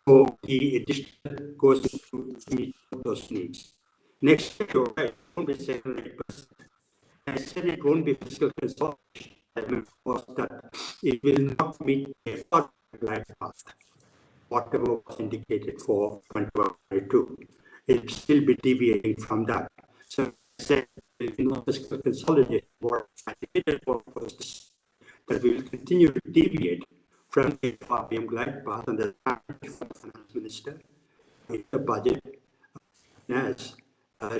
So the additional goes to meet those needs. Next year, you're right, it won't be 7-8%. I said it won't be fiscal consolidation. I mean, that it will not meet a glide path, whatever was indicated for 2022. It will still be deviating from that. So I said, fiscal consolidation was indicated for that we will continue to deviate from the FRBM glide path and the finance minister in the budget as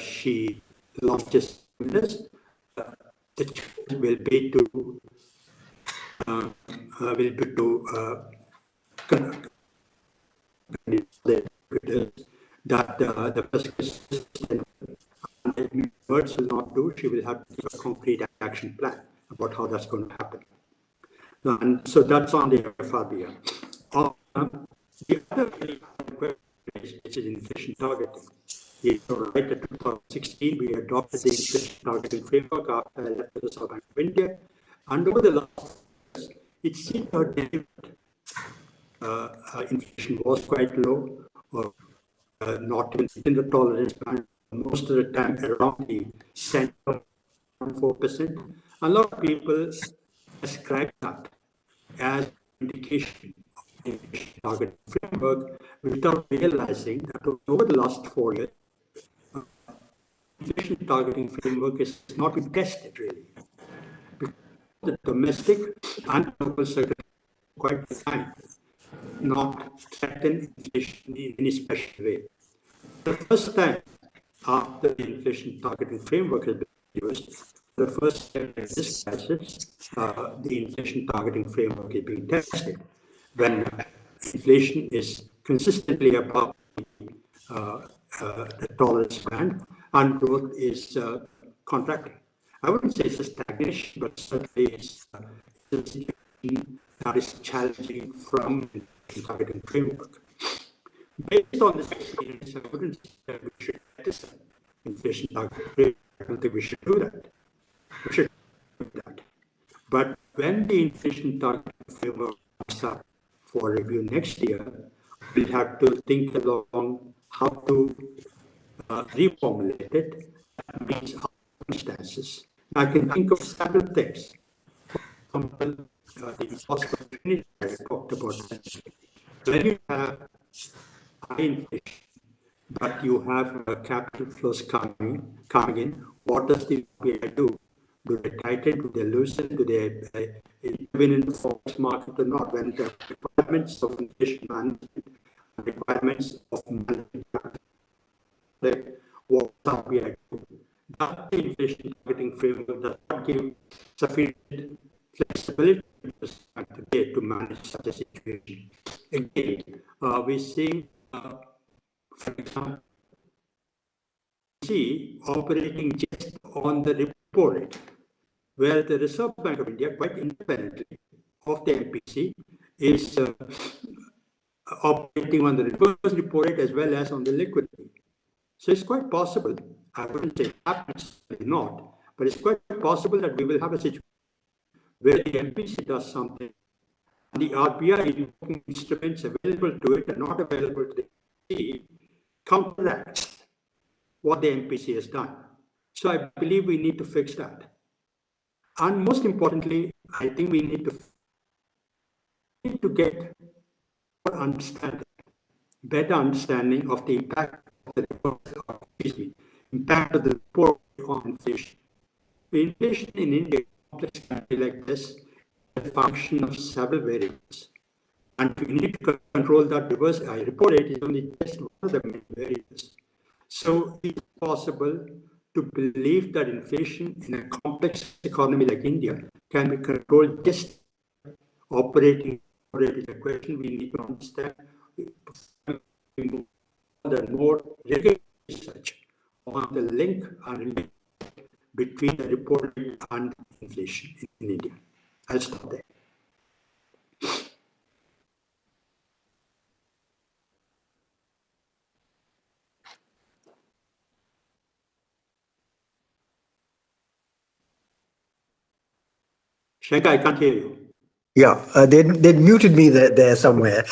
she launches this. The choice will be to that the fiscal system words will not do. She will have to give a concrete action plan about how that's going to happen. And so that's on the FRBM. The other question, which is inflation targeting. You're right, in 2016, we adopted the inflation targeting framework after I left the South Bank of India. And over the last years, it seemed to deliver. Inflation was quite low, or not in the tolerance band, most of the time around the 10.4%. A lot of people ascribe that as an indication of the inflation targeting framework without realizing that over the last 4 years, inflation targeting framework has not been tested really. Because the domestic and local circuit quite defined, not threaten inflation in any special way. The first time after the inflation targeting framework has been used, the first time in this crisis, the inflation targeting framework is being tested when inflation is consistently above the tolerance band and growth is contracting. I wouldn't say it's a stagnation, but certainly it's a situation that is challenging from the targeting framework. Based on this experience, I wouldn't say that we should criticize inflation target. I don't think we should do that. We should do that. But when the inflation target framework comes up for review next year, we'll have to think along how to reformulate it and meet our circumstances. I can think of several things. For example, the cost opportunity I talked about. When you have high inflation, but you have capital flows coming in, what does the RBI do? Do they tighten? Do they loosen? Do they intervene in the forex market or not? When the requirements of inflation management, requirements of management, what does RBI do? That the inflation targeting framework does not give sufficient flexibility today to manage such a situation. Again, we're seeing, for example, operating just on the repo rate, where the Reserve Bank of India, quite independently of the MPC, is operating on the reverse repo rate as well as on the liquidity. So it's quite possible, I wouldn't say absolutely not, but it's quite possible that we will have a situation where the MPC does something, and the RBI instruments available to it and not available to the MPC counteracts what the MPC has done. So I believe we need to fix that. And most importantly, I think we need to get better understanding of the impact of the report on inflation. Inflation in India, a complex country like this, is a function of several variables. And we need to control that reverse. Report rate is only just one of the main variables. So it's possible to believe that inflation in a complex economy like India can be controlled just operating the question we need to understand the more regular research on the link and between the report and inflation in India. I'll stop there. Shankar, I can't hear you. Yeah, they muted me there somewhere.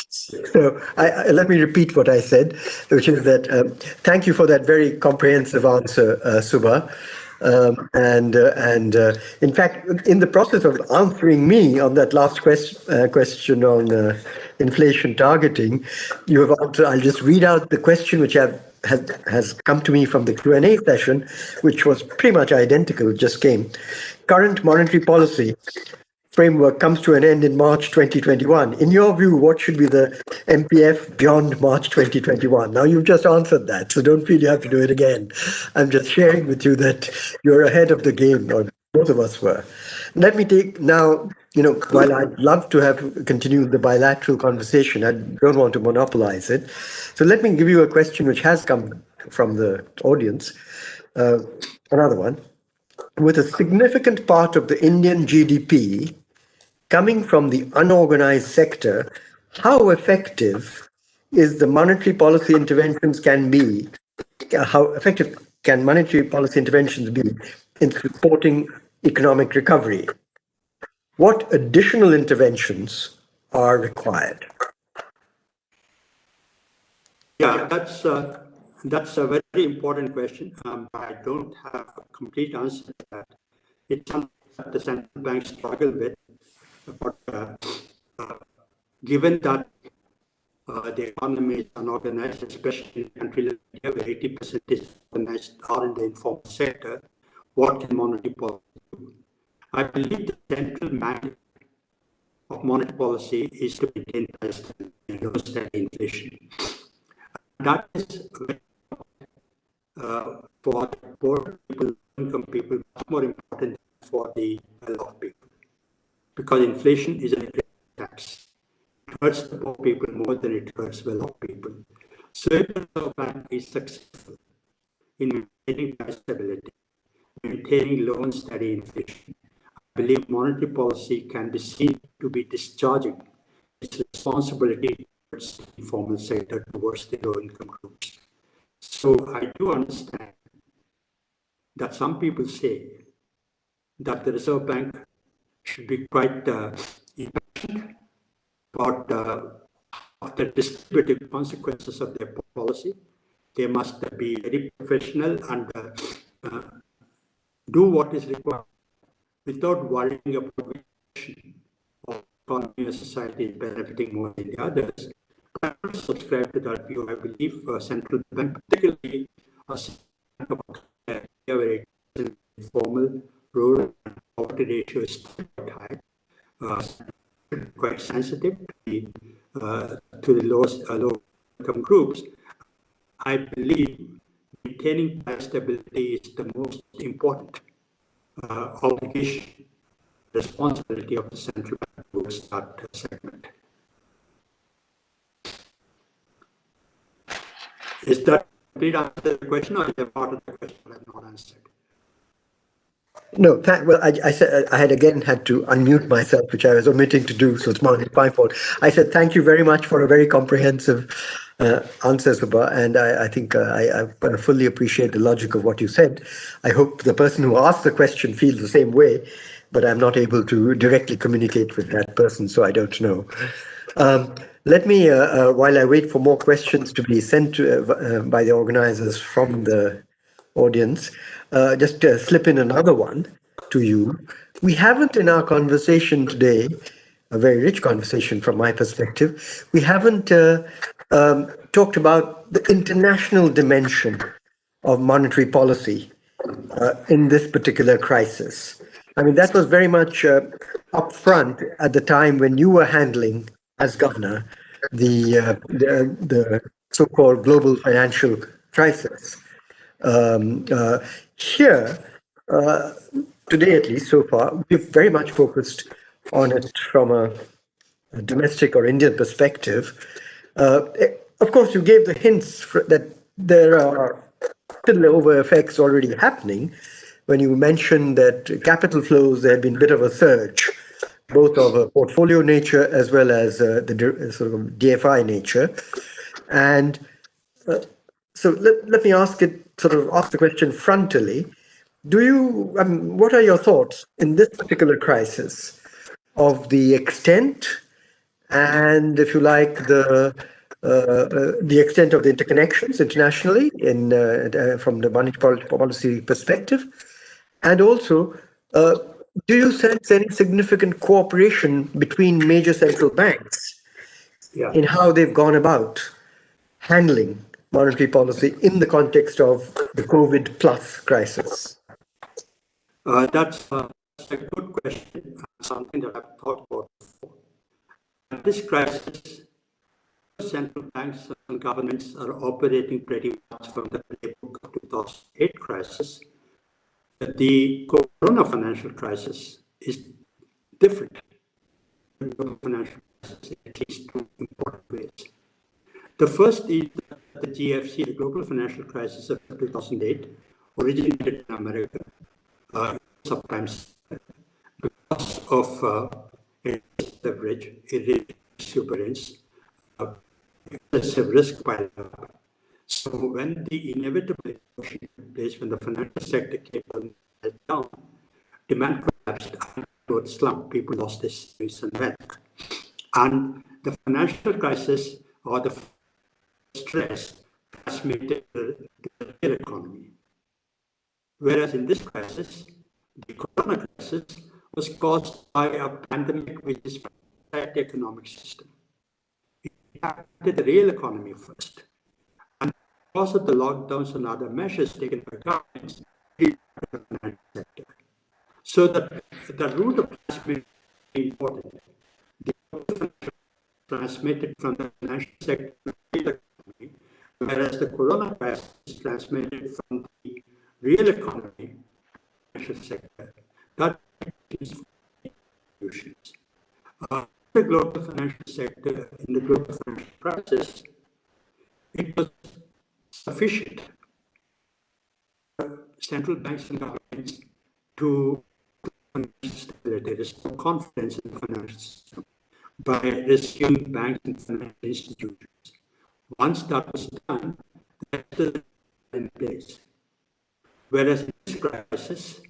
So let me repeat what I said, which is that thank you for that very comprehensive answer, Subha. In fact, in the process of answering me on that last question on inflation targeting, you have answered. I'll just read out the question which has come to me from the Q&A session, which was pretty much identical. It just came. Current monetary policy framework comes to an end in March 2021. In your view, what should be the MPF beyond March 2021? Now, you've just answered that, so don't feel you have to do it again. I'm just sharing with you that you're ahead of the game, or both of us were. Let me take now, while I'd love to have continued the bilateral conversation, I don't want to monopolize it. So let me give you a question which has come from the audience, another one. With a significant part of the Indian GDP coming from the unorganized sector, how effective is the monetary policy interventions can be? How effective can monetary policy interventions be in supporting economic recovery? What additional interventions are required? Yeah, that's a very important question. I don't have a complete answer to that. It's something that the central banks struggle with. But given that the economy is unorganized, especially in a country like India, where 80% is organized are in the informal sector, what can monetary policy do? I believe the central mandate of monetary policy is to maintain price and low steady inflation. That is for the poor people, income people, much more important for the well-off people. Because inflation is a tax. It hurts the poor people more than it hurts well-off people. So if the Reserve Bank is successful in maintaining price stability, maintaining low and steady inflation, I believe monetary policy can be seen to be discharging its responsibility to towards the informal sector, towards the low-income groups. So I do understand that some people say that the Reserve Bank should be quite impassioned about the distributive consequences of their policy. They must be very professional and do what is required without worrying about which economy or society is benefiting more than the others. I don't subscribe to that view. I believe central bank, particularly where informal, rural, and poverty ratio is quite high, quite sensitive to the low-income groups. I believe maintaining price stability is the most important obligation, responsibility of the central bank towards that segment. Is that a complete answer to the question, or is there part of the question I have not answered? No, well, I said I had to unmute myself, which I was omitting to do, so it's my fault. I said thank you very much for a very comprehensive answer, Subha, and I think I fully appreciate the logic of what you said. I hope the person who asked the question feels the same way, but I'm not able to directly communicate with that person, so I don't know. Let me, while I wait for more questions to be sent by the organizers from the audience, just slip in another one to you. We haven't in our conversation today, a very rich conversation from my perspective, we haven't talked about the international dimension of monetary policy in this particular crisis. I mean, that was very much upfront at the time when you were handling, as governor, the so-called global financial crisis. Here, today at least so far, we've very much focused on it from a domestic or Indian perspective. Of course, you gave the hints that there are spillover effects already happening when you mentioned that capital flows, there had been a bit of a surge, both of a portfolio nature as well as the sort of DFI nature. And so let me ask the question frontally. What are your thoughts in this particular crisis of the extent and, if you like, the extent of the interconnections internationally from the monetary policy perspective? And also, do you sense any significant cooperation between major central banks in how they've gone about handling monetary policy in the context of the COVID plus crisis? That's a good question, something that I've thought about before. This crisis, central banks and governments are operating pretty much from the playbook of 2008 crisis. The corona financial crisis is different from the financial crisis in at least two important ways. The first is that the GFC, the global financial crisis of 2008, originated in America, sometimes because of leverage, exuberance, excessive risk piled up. So when the inevitable took place, when the financial sector came down, demand collapsed, growth slump, people lost their savings and wealth. And the financial crisis or the stress transmitted to the real economy. Whereas in this crisis, the corona crisis was caused by a pandemic which is inside the economic system. It impacted the real economy first. And because of the lockdowns and other measures taken by governments, the financial sector. So the route of transmission is important. The transmitted from the financial sector to the real economy, whereas the corona crisis is transmitted from the real economy, financial sector. That is solutions. The global financial sector in the global financial crisis, it was sufficient for central banks and governments to stability. There is no confidence in the financial system. by rescuing banks and financial institutions. Once that was done, the rest is in place. Whereas in this crisis,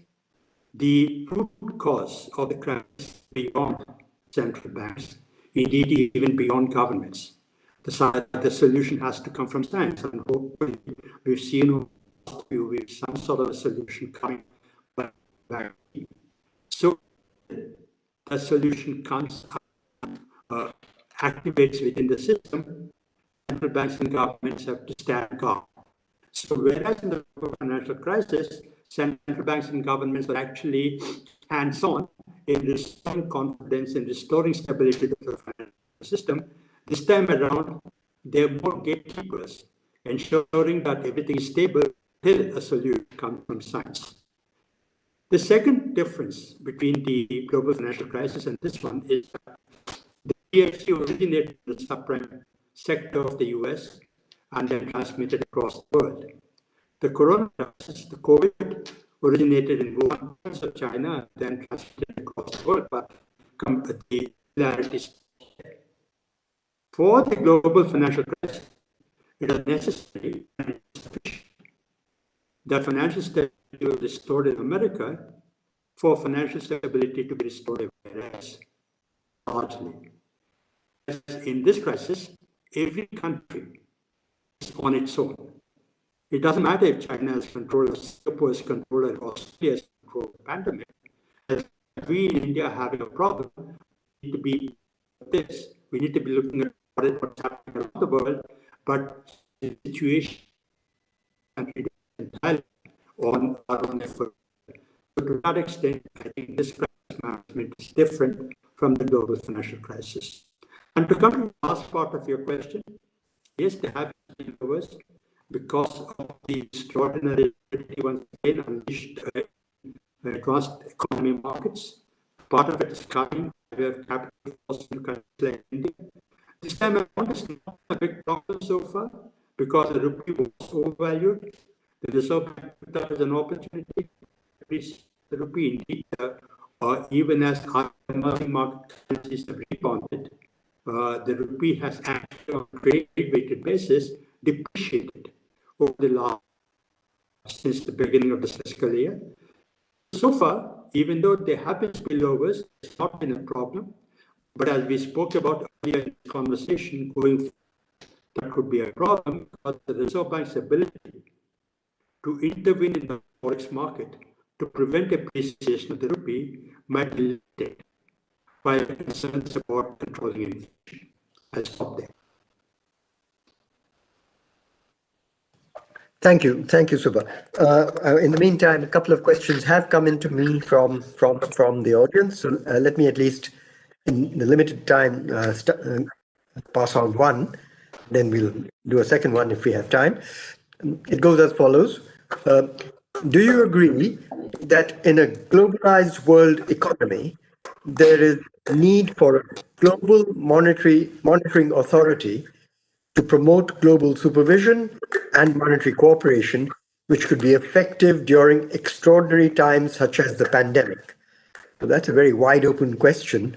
the root cause of the crisis is beyond central banks, indeed even beyond governments. The solution has to come from science, and hopefully we've seen over the last few weeks some sort of a solution coming back. So the solution comes, activates within the system, central banks and governments have to stand guard. So whereas in the financial crisis, central banks and governments were actually hands-on in restoring confidence and restoring stability to the financial system, this time around, they're more gatekeepers, ensuring that everything is stable till a solution comes from science. The second difference between the global financial crisis and this one is that the GFC originated in the subprime sector of the US and then transmitted across the world. The coronavirus, the COVID, originated in Wuhan, of China, and then transmitted across the world, but the similarities. For the global financial crisis, it is necessary and sufficient that financial stability will be restored in America for financial stability to be restored everywhere else, largely. In this crisis, every country is on its own. It doesn't matter if China has control, or Singapore has control, or Australia has control of the pandemic. As we in India are having a problem, we need to be this. We need to be looking at what's happening around the world, but the situation entirely on our own effort. So to that extent, I think this crisis management is different from the global financial crisis. And to come to the last part of your question, yes, there have been spillovers because of the extraordinary liquidity once again unleashed across economy markets. Part of it is coming by capital flows into countries like India. This time around, it's not a big problem so far because the rupee was overvalued. The Reserve Bank took that as an opportunity to increase the rupee. Indeed, even as our emerging market currencies have rebounded, the rupee has actually, on a trade-weighted basis, depreciated over the last, since the beginning of this fiscal year. So far, even though there have been spillovers, it's not been a problem. But as we spoke about earlier in the conversation, going forward, that could be a problem because the Reserve Bank's ability to intervene in the forex market to prevent appreciation of the rupee might be limited by concerns about controlling inflation. I'll stop there. Thank you, Subha. In the meantime, a couple of questions have come into me from the audience. So let me at least, in the limited time, pass on one. Then we'll do a second one if we have time. It goes as follows. Do you agree that in a globalized world economy, there is need for a global monitoring authority to promote global supervision and monetary cooperation, which could be effective during extraordinary times such as the pandemic? So that's a very wide open question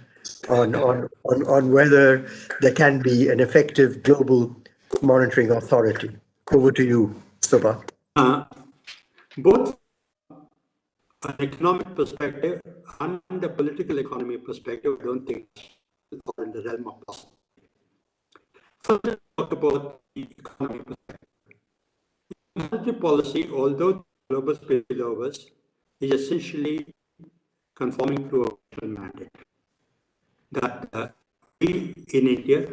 on whether there can be an effective global monitoring authority. Over to you, Subha. Both an economic perspective and a political economy perspective, I don't think are in the realm of possibility. First, let's talk about the economic perspective. Monetary policy, although global spillovers, is essentially conforming to a mandate that we in India,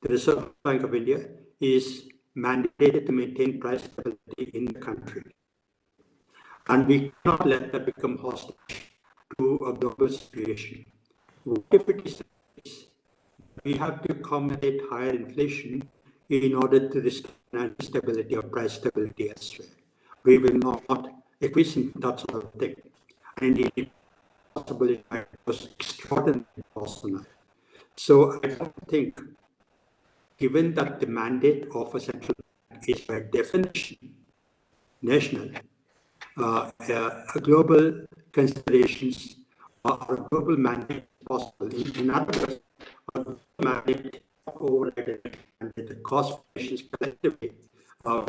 the Reserve Bank of India, is mandated to maintain price stability in the country. And we cannot let that become hostage to a global situation. If it is the case, we have to accommodate higher inflation in order to restore financial stability or price stability elsewhere. We will not acquiesce that sort of thing. And indeed, possibility was extraordinarily possible. So I don't think, given that the mandate of a central bank is by definition national, global considerations or a global mandate possible. In other words, mandate override and the cost for nations collectively. So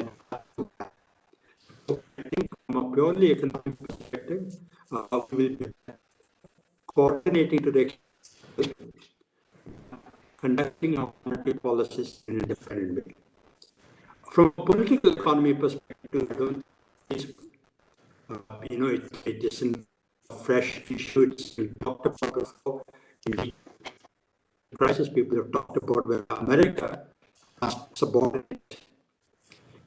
I think from a purely economic perspective, we will be coordinating to the extent conducting our monetary policies in an independent way. From a political economy perspective, I don't think it isn't a fresh issue. It's been talked about before. In the crisis, people have talked about where America has subordinate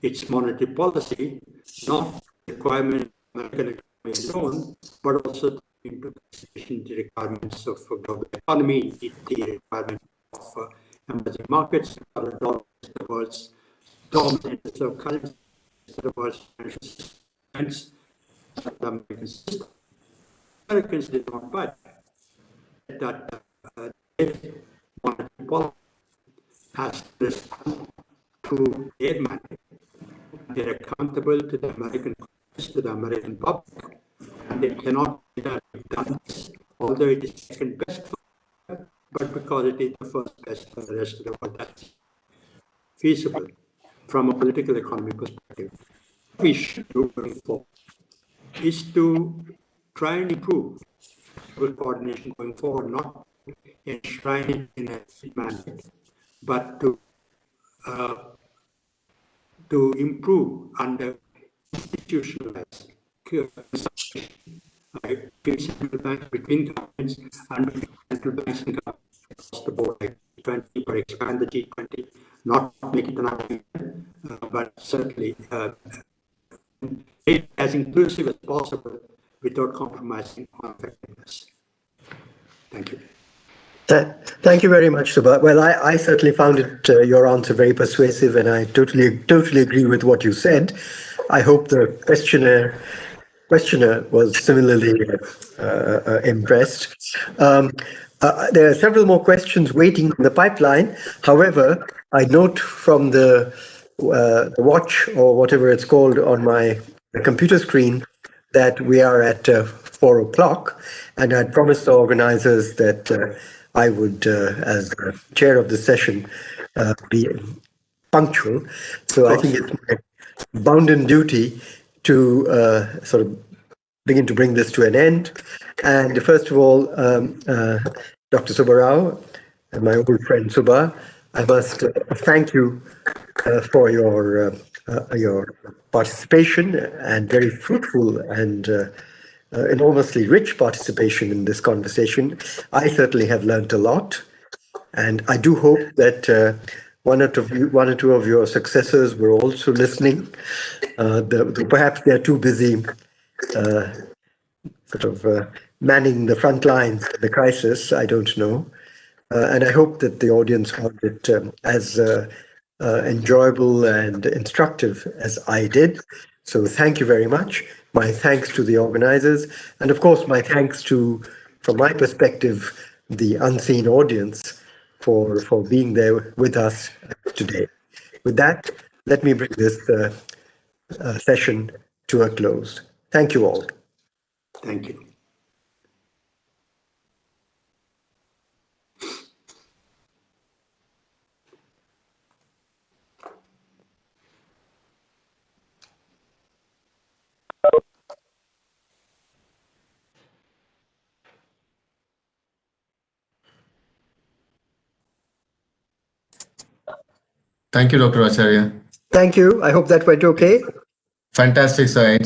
its monetary policy, not the requirement of American economy alone, but also into consideration the requirements of a global economy, the requirement of emerging markets, the world's dominant reserve currency, the world's financial systems, the American system. Americans did not buy that monetary policy has to respond to their mandate. They're accountable to the American Congress, to the American public, and they cannot be done this, although it is second best for them, but because it is the first best for the rest of the world. That's feasible from a political economy perspective. What we should do going forward is to try and improve coordination going forward, not enshrine it in a mandate, but to improve and institutionalize central banks between governments and central banks and governments across the board, like G20 or expand the G20, not make it another, but certainly it as inclusive as possible without compromising on effectiveness. Thank you. Thank you very much, Subha. Well, I certainly found it your answer very persuasive, and I totally agree with what you said. I hope the questioner was similarly impressed. There are several more questions waiting in the pipeline. However, I note from the watch or whatever it's called on my computer screen that we are at 4 o'clock, and I'd promised the organizers that I would, as the chair of the session, be punctual. So I think it's my bounden duty to sort of begin to bring this to an end. And first of all, Dr. Subba Rao and my old friend Subha, I must thank you for your participation and very fruitful and enormously rich participation in this conversation. I certainly have learned a lot, and I do hope that one or two of your successors were also listening. Perhaps they're too busy manning the front lines of the crisis. I don't know. And I hope that the audience found it as enjoyable and instructive as I did. So thank you very much. My thanks to the organizers, and of course my thanks to, from my perspective, the unseen audience for being there with us today. With that, let me bring this session to a close. Thank you all. Thank you. Thank you, Dr. Acharya. Thank you. I hope that went okay. Fantastic, sir.